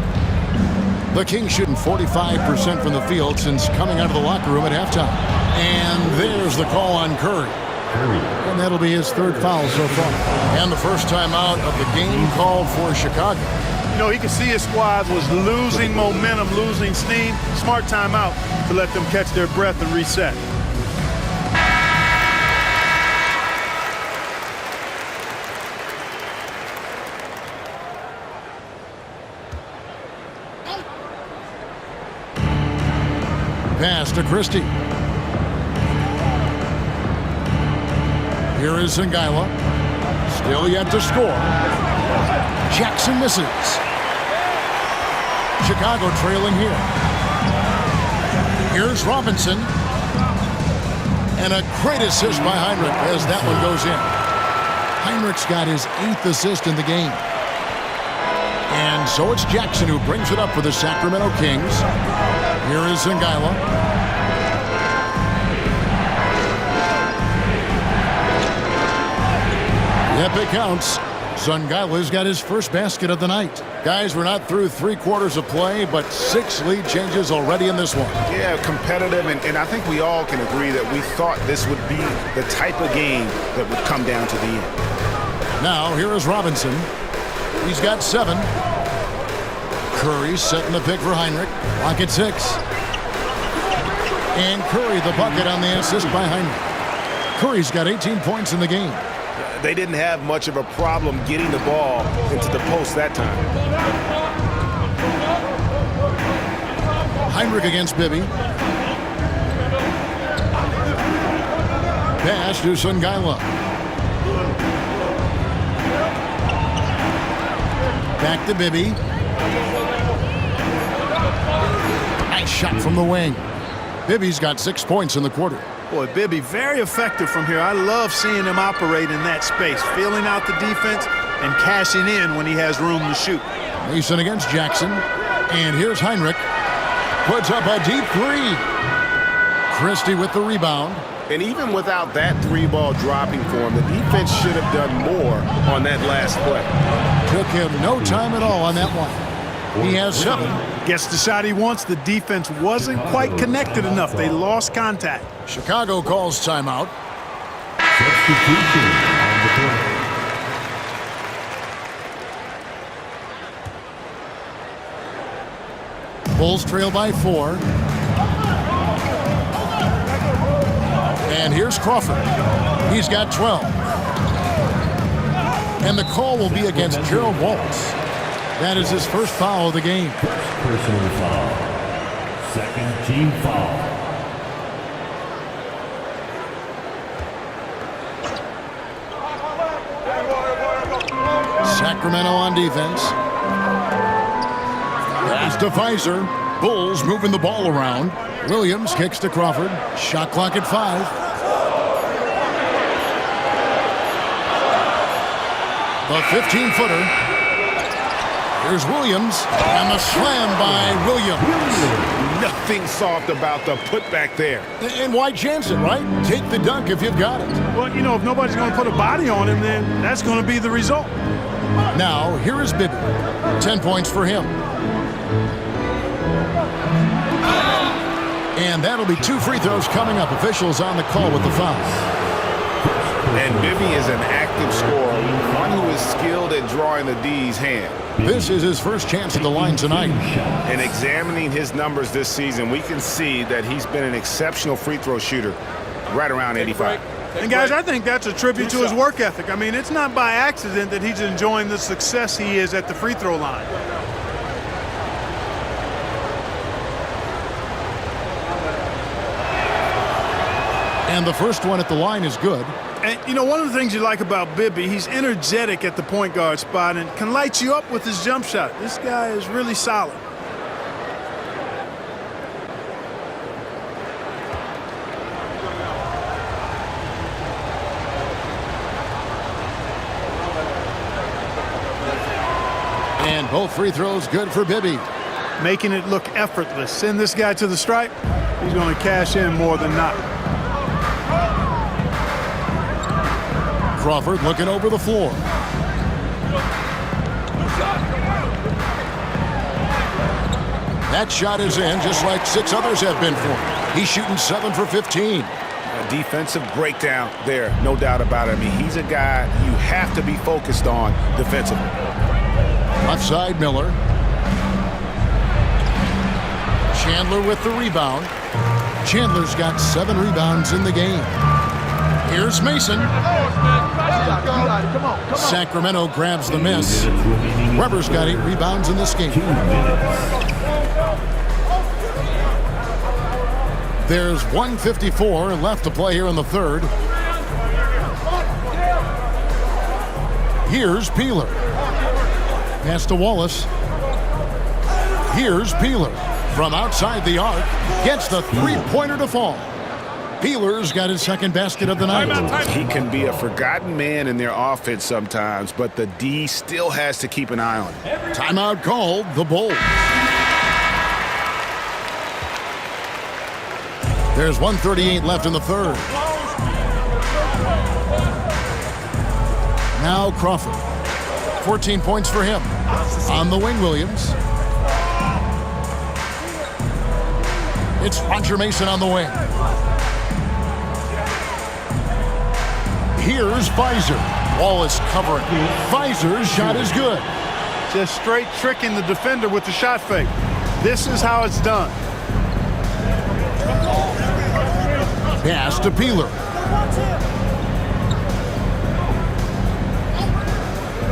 A: The Kings shooting 45% from the field since coming out of the locker room at halftime. And there's the call on Curry. And that'll be his 3rd foul so far. And the first timeout of the game called for Chicago.
B: You know, he could see his squad was losing momentum, losing steam. Smart timeout to let them catch their breath and reset.
A: Pass to Christie. Here is Sangaila. Still yet to score. Jackson misses. Chicago trailing here. Here's Robinson. And a great assist by Heinrich as that one goes in. Heinrich's got his 8th assist in the game. And so it's Jackson who brings it up for the Sacramento Kings. Here is Sangaila. Yep, it counts. Sangaila's got his 1st basket of the night. Guys, we're not through 3 quarters of play, but 6 lead changes already in this one.
C: Yeah, competitive, and I think we all can agree that we thought this would be the type of game that would come down to the end.
A: Now, here is Robinson. He's got 7. Curry setting the pick for Heinrich. Clock at 6. And Curry the bucket on the assist by Heinrich. Curry's got 18 points in the game.
C: They didn't have much of a problem getting the ball into the post that time.
A: Heinrich against Bibby. Pass to Sangaila. Back to Bibby. Nice shot from the wing. Bibby's got 6 points in the quarter.
G: Boy, Bibby, very effective from here. I love seeing him operate in that space, feeling out the defense and cashing in when he has room to shoot.
A: Mason against Jackson. And here's Heinrich. Puts up a deep three. Christie with the rebound.
C: And even without that three ball dropping for him, the defense should have done more on that last play.
A: Took him no time at all on that one. He has 7.
G: Gets the shot he wants. The defense wasn't quite connected enough. They lost contact.
A: Chicago calls timeout.
D: Substitution on the court.
A: Bulls trail by 4. And here's Crawford. He's got 12. And the call will be against Gerald Wallace. That is his first foul of the game.
D: Personal foul. Second team foul.
A: Sacramento on defense. Pass to Pfizer. Bulls moving the ball around. Williams kicks to Crawford. Shot clock at 5. The 15-footer. Here's Williams. And the slam by Williams.
C: Nothing soft about the putback there.
A: And why chance it, right? Take the dunk if you've got it.
G: Well, you know, if nobody's going to put a body on him, then that's going to be the result.
A: Now, here is Bibby. 10 points for him. And that'll be 2 free throws coming up. Officials on the call with the foul.
C: And Bibby is an active scorer, one who is skilled at drawing the D's hand.
A: This is his first chance at the line tonight.
C: And examining his numbers this season, we can see that he's been an exceptional free throw shooter, right around 85.
G: And guys, I think that's a tribute to his work ethic. I mean, it's not by accident that he's enjoying the success he is at the free throw line.
A: And the first one at the line is good.
G: And, you know, one of the things you like about Bibby, he's energetic at the point guard spot and can light you up with his jump shot. This guy is really solid.
A: And both free throws good for Bibby.
G: Making it look effortless. Send this guy to the stripe, he's going to cash in more than not.
A: Crawford looking over the floor. That shot is in, just like 6 others have been for him. He's shooting 7 for 15.
C: A defensive breakdown there, no doubt about it. I mean, he's a guy you have to be focused on defensively.
A: Left side, Miller. Chandler with the rebound. Chandler's got 7 rebounds in the game. Here's Mason. Sacramento grabs the miss. Weber's got 8 rebounds in this game. There's 1:54 left to play here in the third. Here's Peeler. Pass to Wallace. Here's Peeler. From outside the arc, gets the three-pointer to fall. Peeler's got his second basket of the night.
C: He can be a forgotten man in their offense sometimes, but the D still has to keep an eye on him.
A: Timeout called, the Bulls. There's 1:38 left in the third. Now Crawford. 14 points for him. On the wing, Williams. It's Roger Mason on the wing. Here's Pfizer. Wallace covering. Pfizer's shot is good.
G: Just straight tricking the defender with the shot fake. This is how it's done.
A: Pass to Peeler.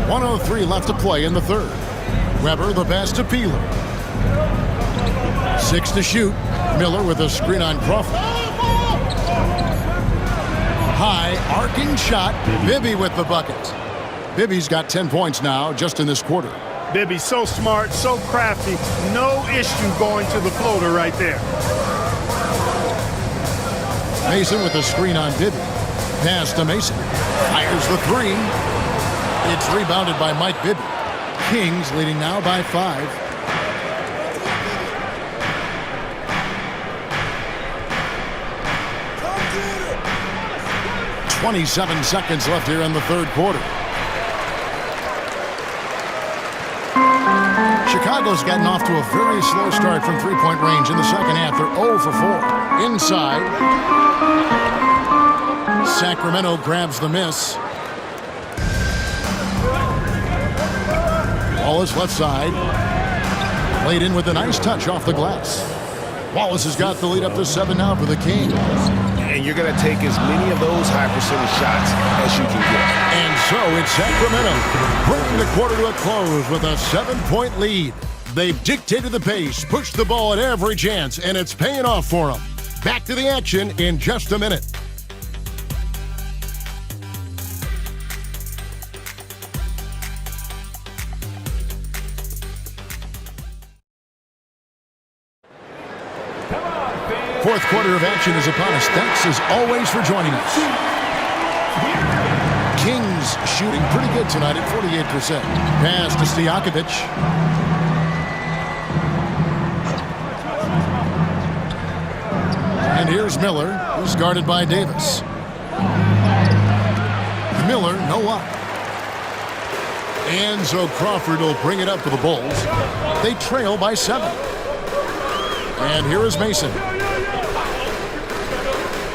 A: 1:03 left to play in the third. Weber the pass to Peeler. 6 to shoot. Miller with a screen on Crawford. High arcing shot. Bibby with the bucket. Bibby's got 10 points now just in this quarter.
G: Bibby so smart, so crafty. No issue going to the floater right there.
A: Mason with the screen on Bibby. Pass to Mason. Fires the three. It's rebounded by Mike Bibby. Kings leading now by 5. 27 seconds left here in the third quarter. Chicago's gotten off to a very slow start from three-point range in the second half. They're 0 for 4. Inside. Sacramento grabs the miss. Wallace left side. Played in with a nice touch off the glass. Wallace has got the lead up to 7 now for the Kings.
C: And you're going to take as many of those high percentage shots as you can get.
A: And so it's Sacramento bringing the quarter to a close with a 7-point lead. They've dictated the pace, pushed the ball at every chance, and it's paying off for them. Back to the action in just a minute. Fourth quarter of action is upon us. Thanks as always for joining us. Kings shooting pretty good tonight at 48%. Pass to Stojakovic. And here's Miller, who's guarded by Davis. Miller, no up. And so Crawford will bring it up for the Bulls. They trail by 7. And here is Mason.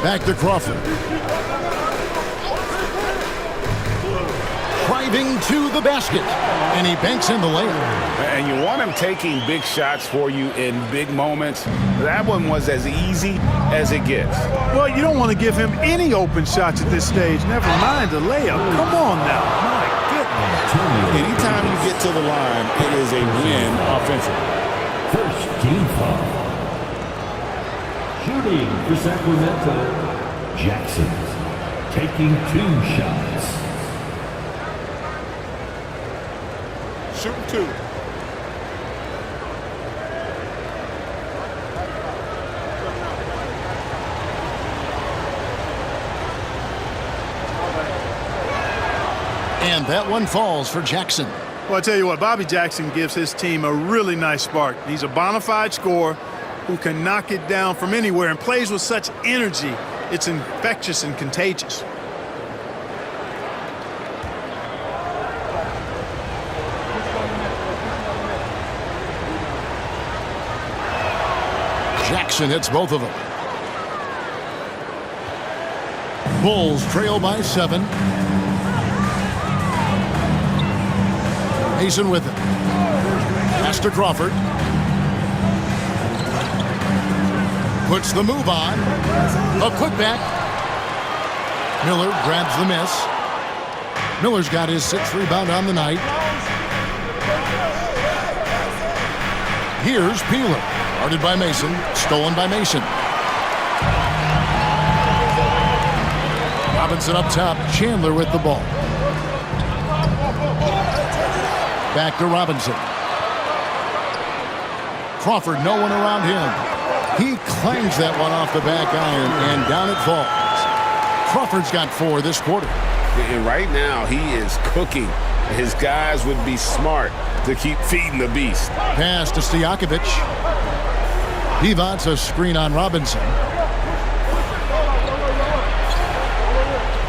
A: Back to Crawford. Driving to the basket. And he banks in the layup.
C: And you want him taking big shots for you in big moments. That one was as easy as it gets.
G: Well, you don't want to give him any open shots at this stage. Never mind the layup. Come on now. My goodness.
C: Anytime you get to the line, it is a win offensively.
D: First team foul. Shooting for Sacramento, Jackson taking 2 shots.
E: Shooting 2.
A: And that one falls for Jackson.
G: Well, I tell you what, Bobby Jackson gives his team a really nice spark. He's a bona fide scorer who can knock it down from anywhere and plays with such energy. It's infectious and contagious.
A: Jackson hits both of them. Bulls trail by 7. Mason with it. Pass to Crawford. Puts the move on. A putback. Miller grabs the miss. Miller's got his 6th rebound on the night. Here's Peeler. Guarded by Mason. Stolen by Mason. Robinson up top. Chandler with the ball. Back to Robinson. Crawford, no one around him. He clangs that one off the back iron, and down it falls. Crawford's got 4 this quarter.
C: And right now, he is cooking. His guys would be smart to keep feeding the beast.
A: Pass to Stojakovic. He wants a screen on Robinson.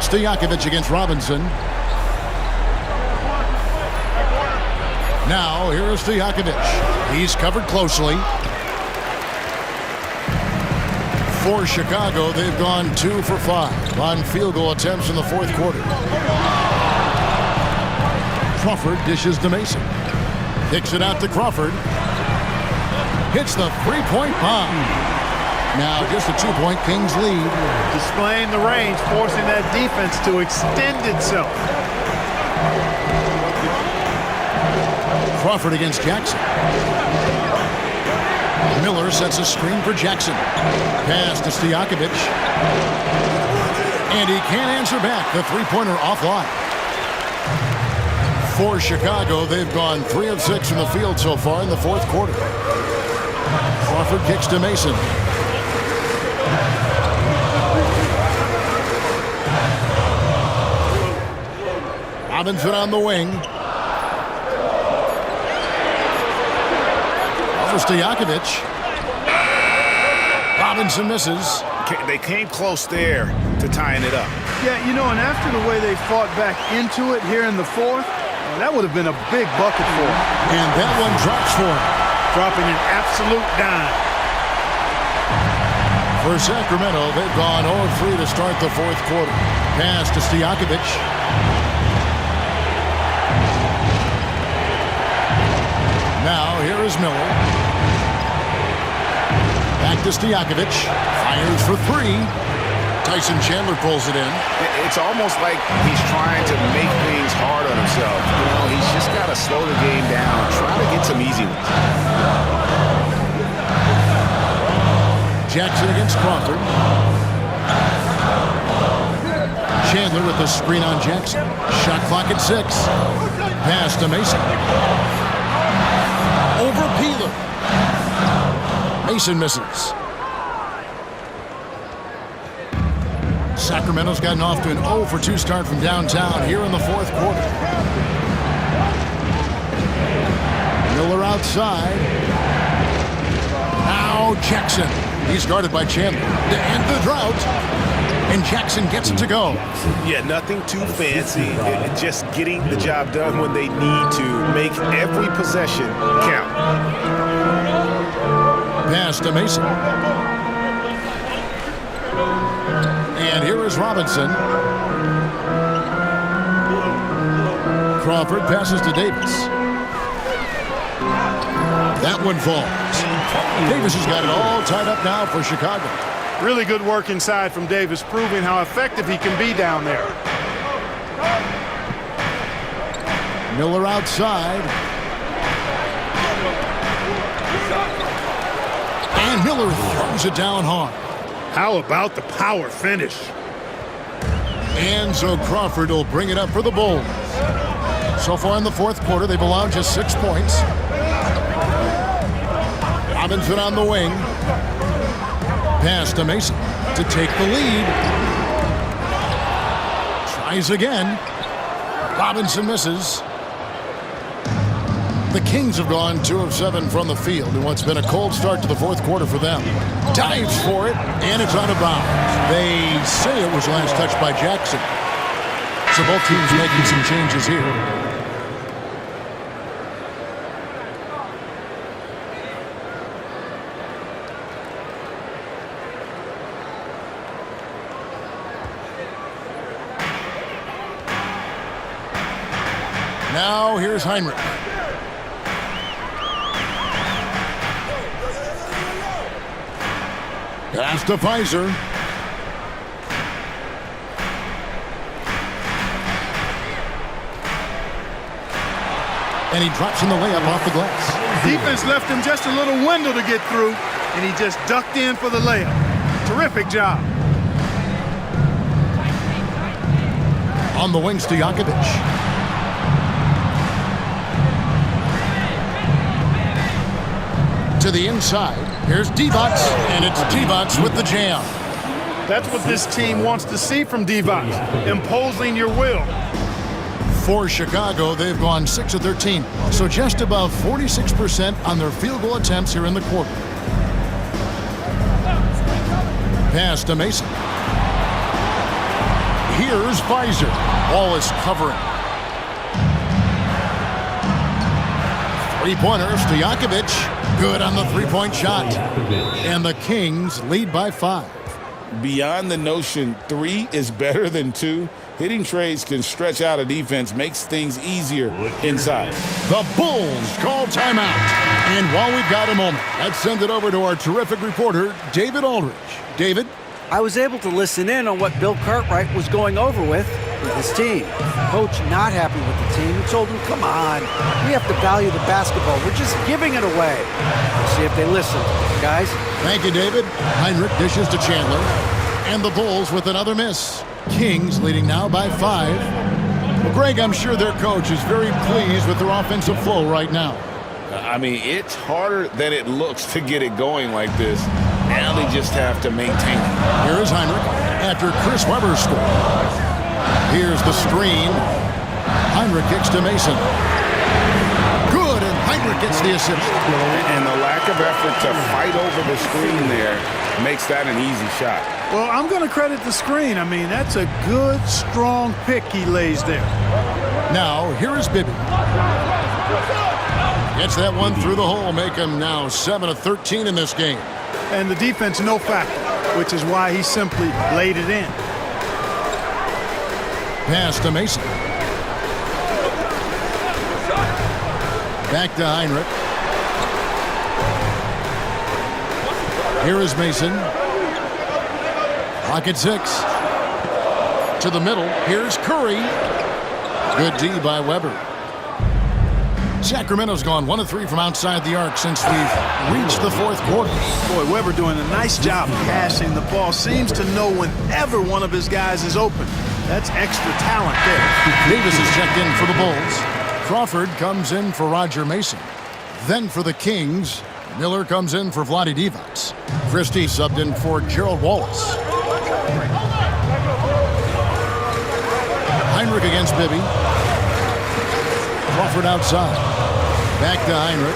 A: Stojakovic against Robinson. Now, here is Stojakovic. He's covered closely. For Chicago, they've gone 2 for 5 on field goal attempts in the fourth quarter. Crawford dishes to Mason. Kicks it out to Crawford. Hits the three-point bomb. Now just a 2-point Kings lead.
G: Displaying the range, forcing that defense to extend itself.
A: Crawford against Jackson. Miller sets a screen for Jackson. Pass to Stojakovic. And he can't answer back. The three-pointer offline. For Chicago, they've gone 3 of 6 from the field so far in the fourth quarter. Crawford kicks to Mason. Robinson on the wing. Offers to Jakovic. Robinson misses.
F: They came close there to tying it up.
G: Yeah, you know, and after the way they fought back into it here in the fourth, that would have been a big bucket for him.
A: And that one drops for him.
B: Dropping an absolute dime.
A: For Sacramento, they've gone 0-3 to start the fourth quarter. Pass to Stojakovic. Now, here is Miller. Back to Stojakovic. Fires for three. Tyson Chandler pulls it in.
C: It's almost like he's trying to make things hard on himself. You know, he's just got to slow the game down, try to get some easy ones.
A: Jackson against Crawford. Chandler with the screen on Jackson. Shot clock at 6. Pass to Mason. Over Peeler. Mason misses. Sacramento's gotten off to an 0-for-2 start from downtown here in the fourth quarter. Miller outside. Now Jackson. He's guarded by Chandler to end the drought. And Jackson gets it to go.
F: Yeah, nothing too fancy. Just getting the job done when they need to. Make every possession count.
A: Pass to Mason. And here is Robinson. Crawford passes to Davis. That one falls. Davis has got it all tied up now for Chicago.
B: Really good work inside from Davis, proving how effective he can be down there.
A: Miller outside. And Miller throws it down hard.
B: How about the power finish?
A: And so Crawford will bring it up for the Bulls. So far in the fourth quarter, they've allowed just 6 points. Robinson on the wing. Pass to Mason to take the lead. Tries again. Robinson misses. The Kings have gone 2 of 7 from the field in what's been a cold start to the fourth quarter for them. Dives for it, and it's out of bounds. They say it was last touched by Jackson. So both teams making some changes here. Now here's Heinrich. Pass to Pfizer. And he drops in the layup off the glass.
G: Defense left him just a little window to get through, and he just ducked in for the layup. Terrific job.
A: On the wings to Jakovic. To the inside. Here's Divac, and it's Divac with the jam.
B: That's what this team wants to see from Divac, imposing your will.
A: For Chicago, they've gone 6 of 13, so just above 46% on their field goal attempts here in the quarter. Pass to Mason. Here's Pfizer. Ball is covering. Three-pointers to Jakovic. Good on the three-point shot. And the Kings lead by 5.
C: Beyond the notion 3 is better than 2, hitting trades can stretch out a defense, makes things easier inside.
A: The Bulls call timeout. And while we've got a moment, let's send it over to our terrific reporter, David Aldridge. David?
H: I was able to listen in on what Bill Cartwright was going over with his team. Coach not happy with the team. He told him, come on, we have to value the basketball. We're just giving it away. We'll see if they listen. Guys?
A: Thank you, David. Heinrich dishes to Chandler. And the Bulls with another miss. Kings leading now by 5. Well, Greg, I'm sure their coach is very pleased with their offensive flow right now.
C: I mean, it's harder than it looks to get it going like this. Now they just have to maintain it.
A: Here is Heinrich after Chris Webber scored. Here's the screen. Heinrich kicks to Mason. Good, and Heinrich gets the assist.
C: And the lack of effort to fight over the screen there makes that an easy shot.
G: Well, I'm going to credit the screen. I mean, that's a good, strong pick he lays there.
A: Now, here is Bibby. Gets that one through the hole, make him now 7 of 13 in this game.
G: And the defense, no factor, which is why he simply laid it in.
A: Pass to Mason. Back to Heinrich. Here is Mason. Pocket 6. To the middle. Here's Curry. Good D by Weber. Sacramento's gone 1 of 3 from outside the arc since we've reached the fourth quarter.
G: Boy, Weber doing a nice job passing the ball. Seems to know whenever one of his guys is open. That's extra talent there.
A: Davis is checked in for the Bulls. Crawford comes in for Roger Mason. Then for the Kings, Miller comes in for Vlade Divac. Christie subbed in for Gerald Wallace. Heinrich against Bibby. Crawford outside. Back to Heinrich.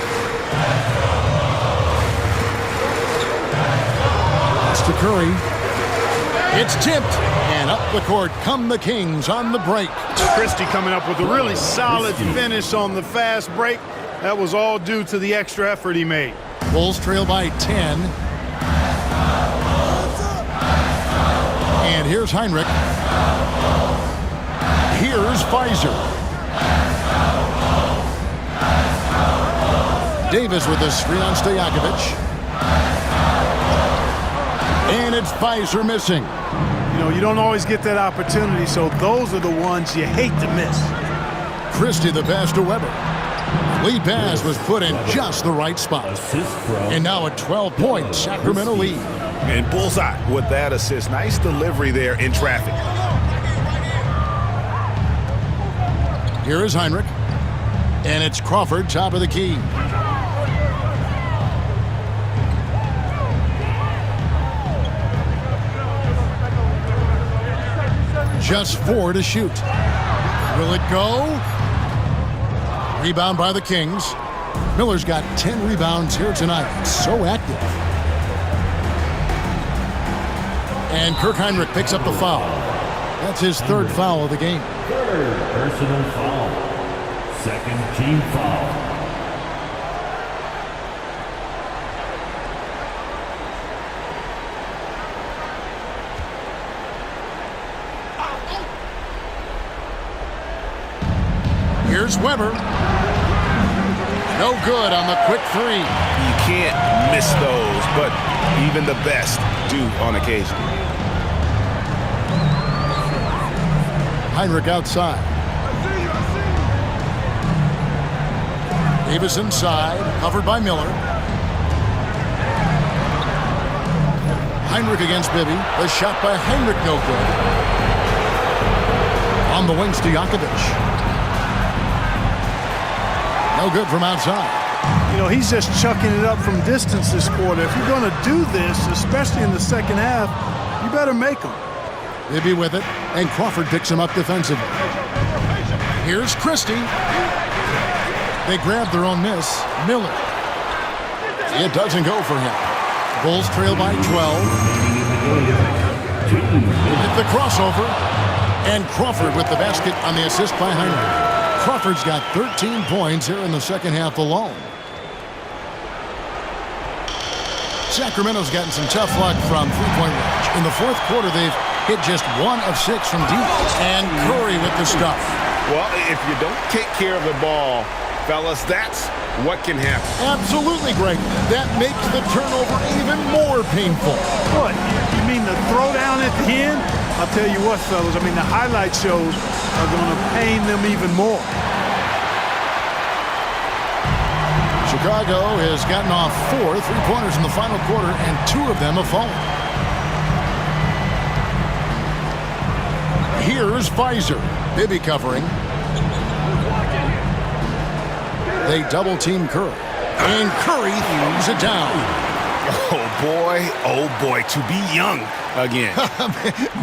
A: It's to Curry. It's tipped. And up the court come the Kings on the break.
G: Christie coming up with a really solid finish on the fast break. That was all due to the extra effort he made.
A: Bulls trail by 10. And here's Heinrich. Here's Pfizer. Davis with the screen on Stojakovic. And it's Pfizer missing.
G: You know, you don't always get that opportunity, so those are the ones you hate to miss.
A: Christie the pass to Weber. Lead pass was put in just the right spot. And now a 12-point Sacramento lead.
F: And bullseye with that assist. Nice delivery there in traffic.
A: Here is Heinrich. And it's Crawford, top of the key. Just 4 to shoot. Will it go? Rebound by the Kings. Miller's got 10 rebounds here tonight. So active. And Kirk Heinrich picks up the foul. That's his third foul of the game.
D: Third personal foul. Second team foul.
A: Here's Weber. No good on the quick 3.
F: You can't miss those, but even the best do on occasion.
A: Heinrich outside. Davis inside, covered by Miller. Heinrich against Bibby. The shot by Heinrich, no good. On the wings to Stojakovic. No good from outside.
G: You know, he's just chucking it up from distance this quarter. If you're going to do this, especially in the second half, you better make them.
A: Bibby with it, and Crawford picks him up defensively. Here's Christie. They grab their own miss. Miller. It doesn't go for him. Bulls trail by 12. Hit the crossover. And Crawford with the basket on the assist by Heinrich. Crawford's got 13 points here in the second half alone. Sacramento's gotten some tough luck from three-point range. In the fourth quarter, they've hit just 1 of 6 from deep. And Curry with the stuff.
C: Well, if you don't take care of the ball, fellas, that's what can happen.
A: Absolutely, Greg. That makes the turnover even more painful.
G: What? You mean the throwdown at the end? I'll tell you what, fellas. I mean, the highlight shows are going to pain them even more.
A: Chicago has gotten off 4 3-pointers in the final quarter, and 2 of them have fallen. Here's Pfizer. Bibby covering. They double-team Curry. And Curry throws it down.
F: Oh boy, to be young again.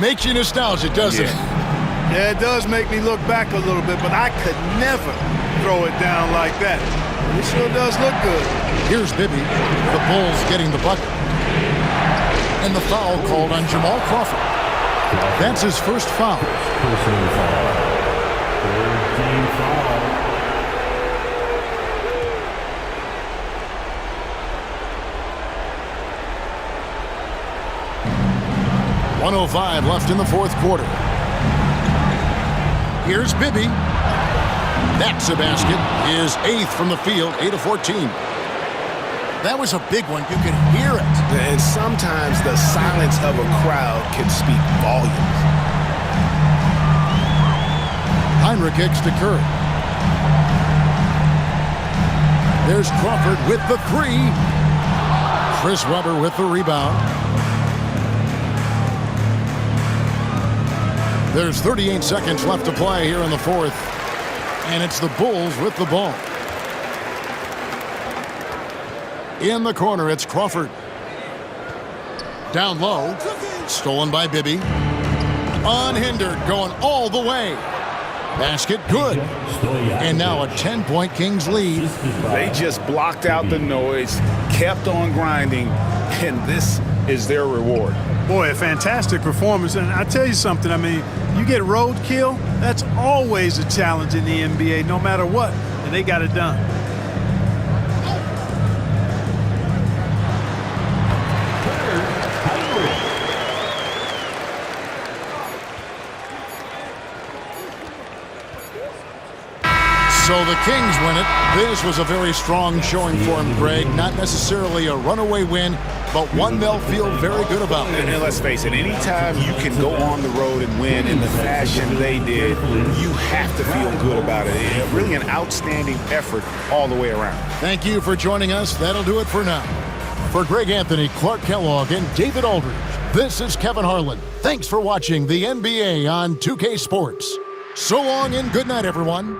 A: Makes you nostalgic, doesn't it?
G: Yeah, it does make me look back a little bit, but I could never throw it down like that. It sure does look good.
A: Here's Bibby. The Bulls getting the bucket. And the foul called on Jamal Crawford. That's his first foul.
D: Personal foul. Third team foul.
A: .105 left in the fourth quarter. Here's Bibby. That's a basket. His 8th from the field, 8 of 14. That was a big one. You can hear it.
F: And sometimes the silence of a crowd can speak volumes.
A: Heinrich kicks to Curry. There's Crawford with the 3. Chris Webber with the rebound. There's 38 seconds left to play here in the fourth. And it's the Bulls with the ball. In the corner, it's Crawford. Down low. Stolen by Bibby. Unhindered, going all the way. Basket good. And now a 10-point Kings lead.
C: They just blocked out the noise, kept on grinding, and this is their reward.
G: Boy, a fantastic performance. And I tell you something, I mean, you get roadkill, that's always a challenge in the NBA, no matter what. And they got it done.
A: So the Kings win it. This was a very strong showing for them, Greg. Not necessarily a runaway win, but one they'll feel very good about.
C: And let's face it, anytime you can go on the road and win in the fashion they did, you have to feel good about it. Really an outstanding effort all the way around.
A: Thank you for joining us. That'll do it for now. For Greg Anthony, Clark Kellogg, and David Aldridge, this is Kevin Harlan. Thanks for watching the NBA on 2K Sports. So long and good night, everyone.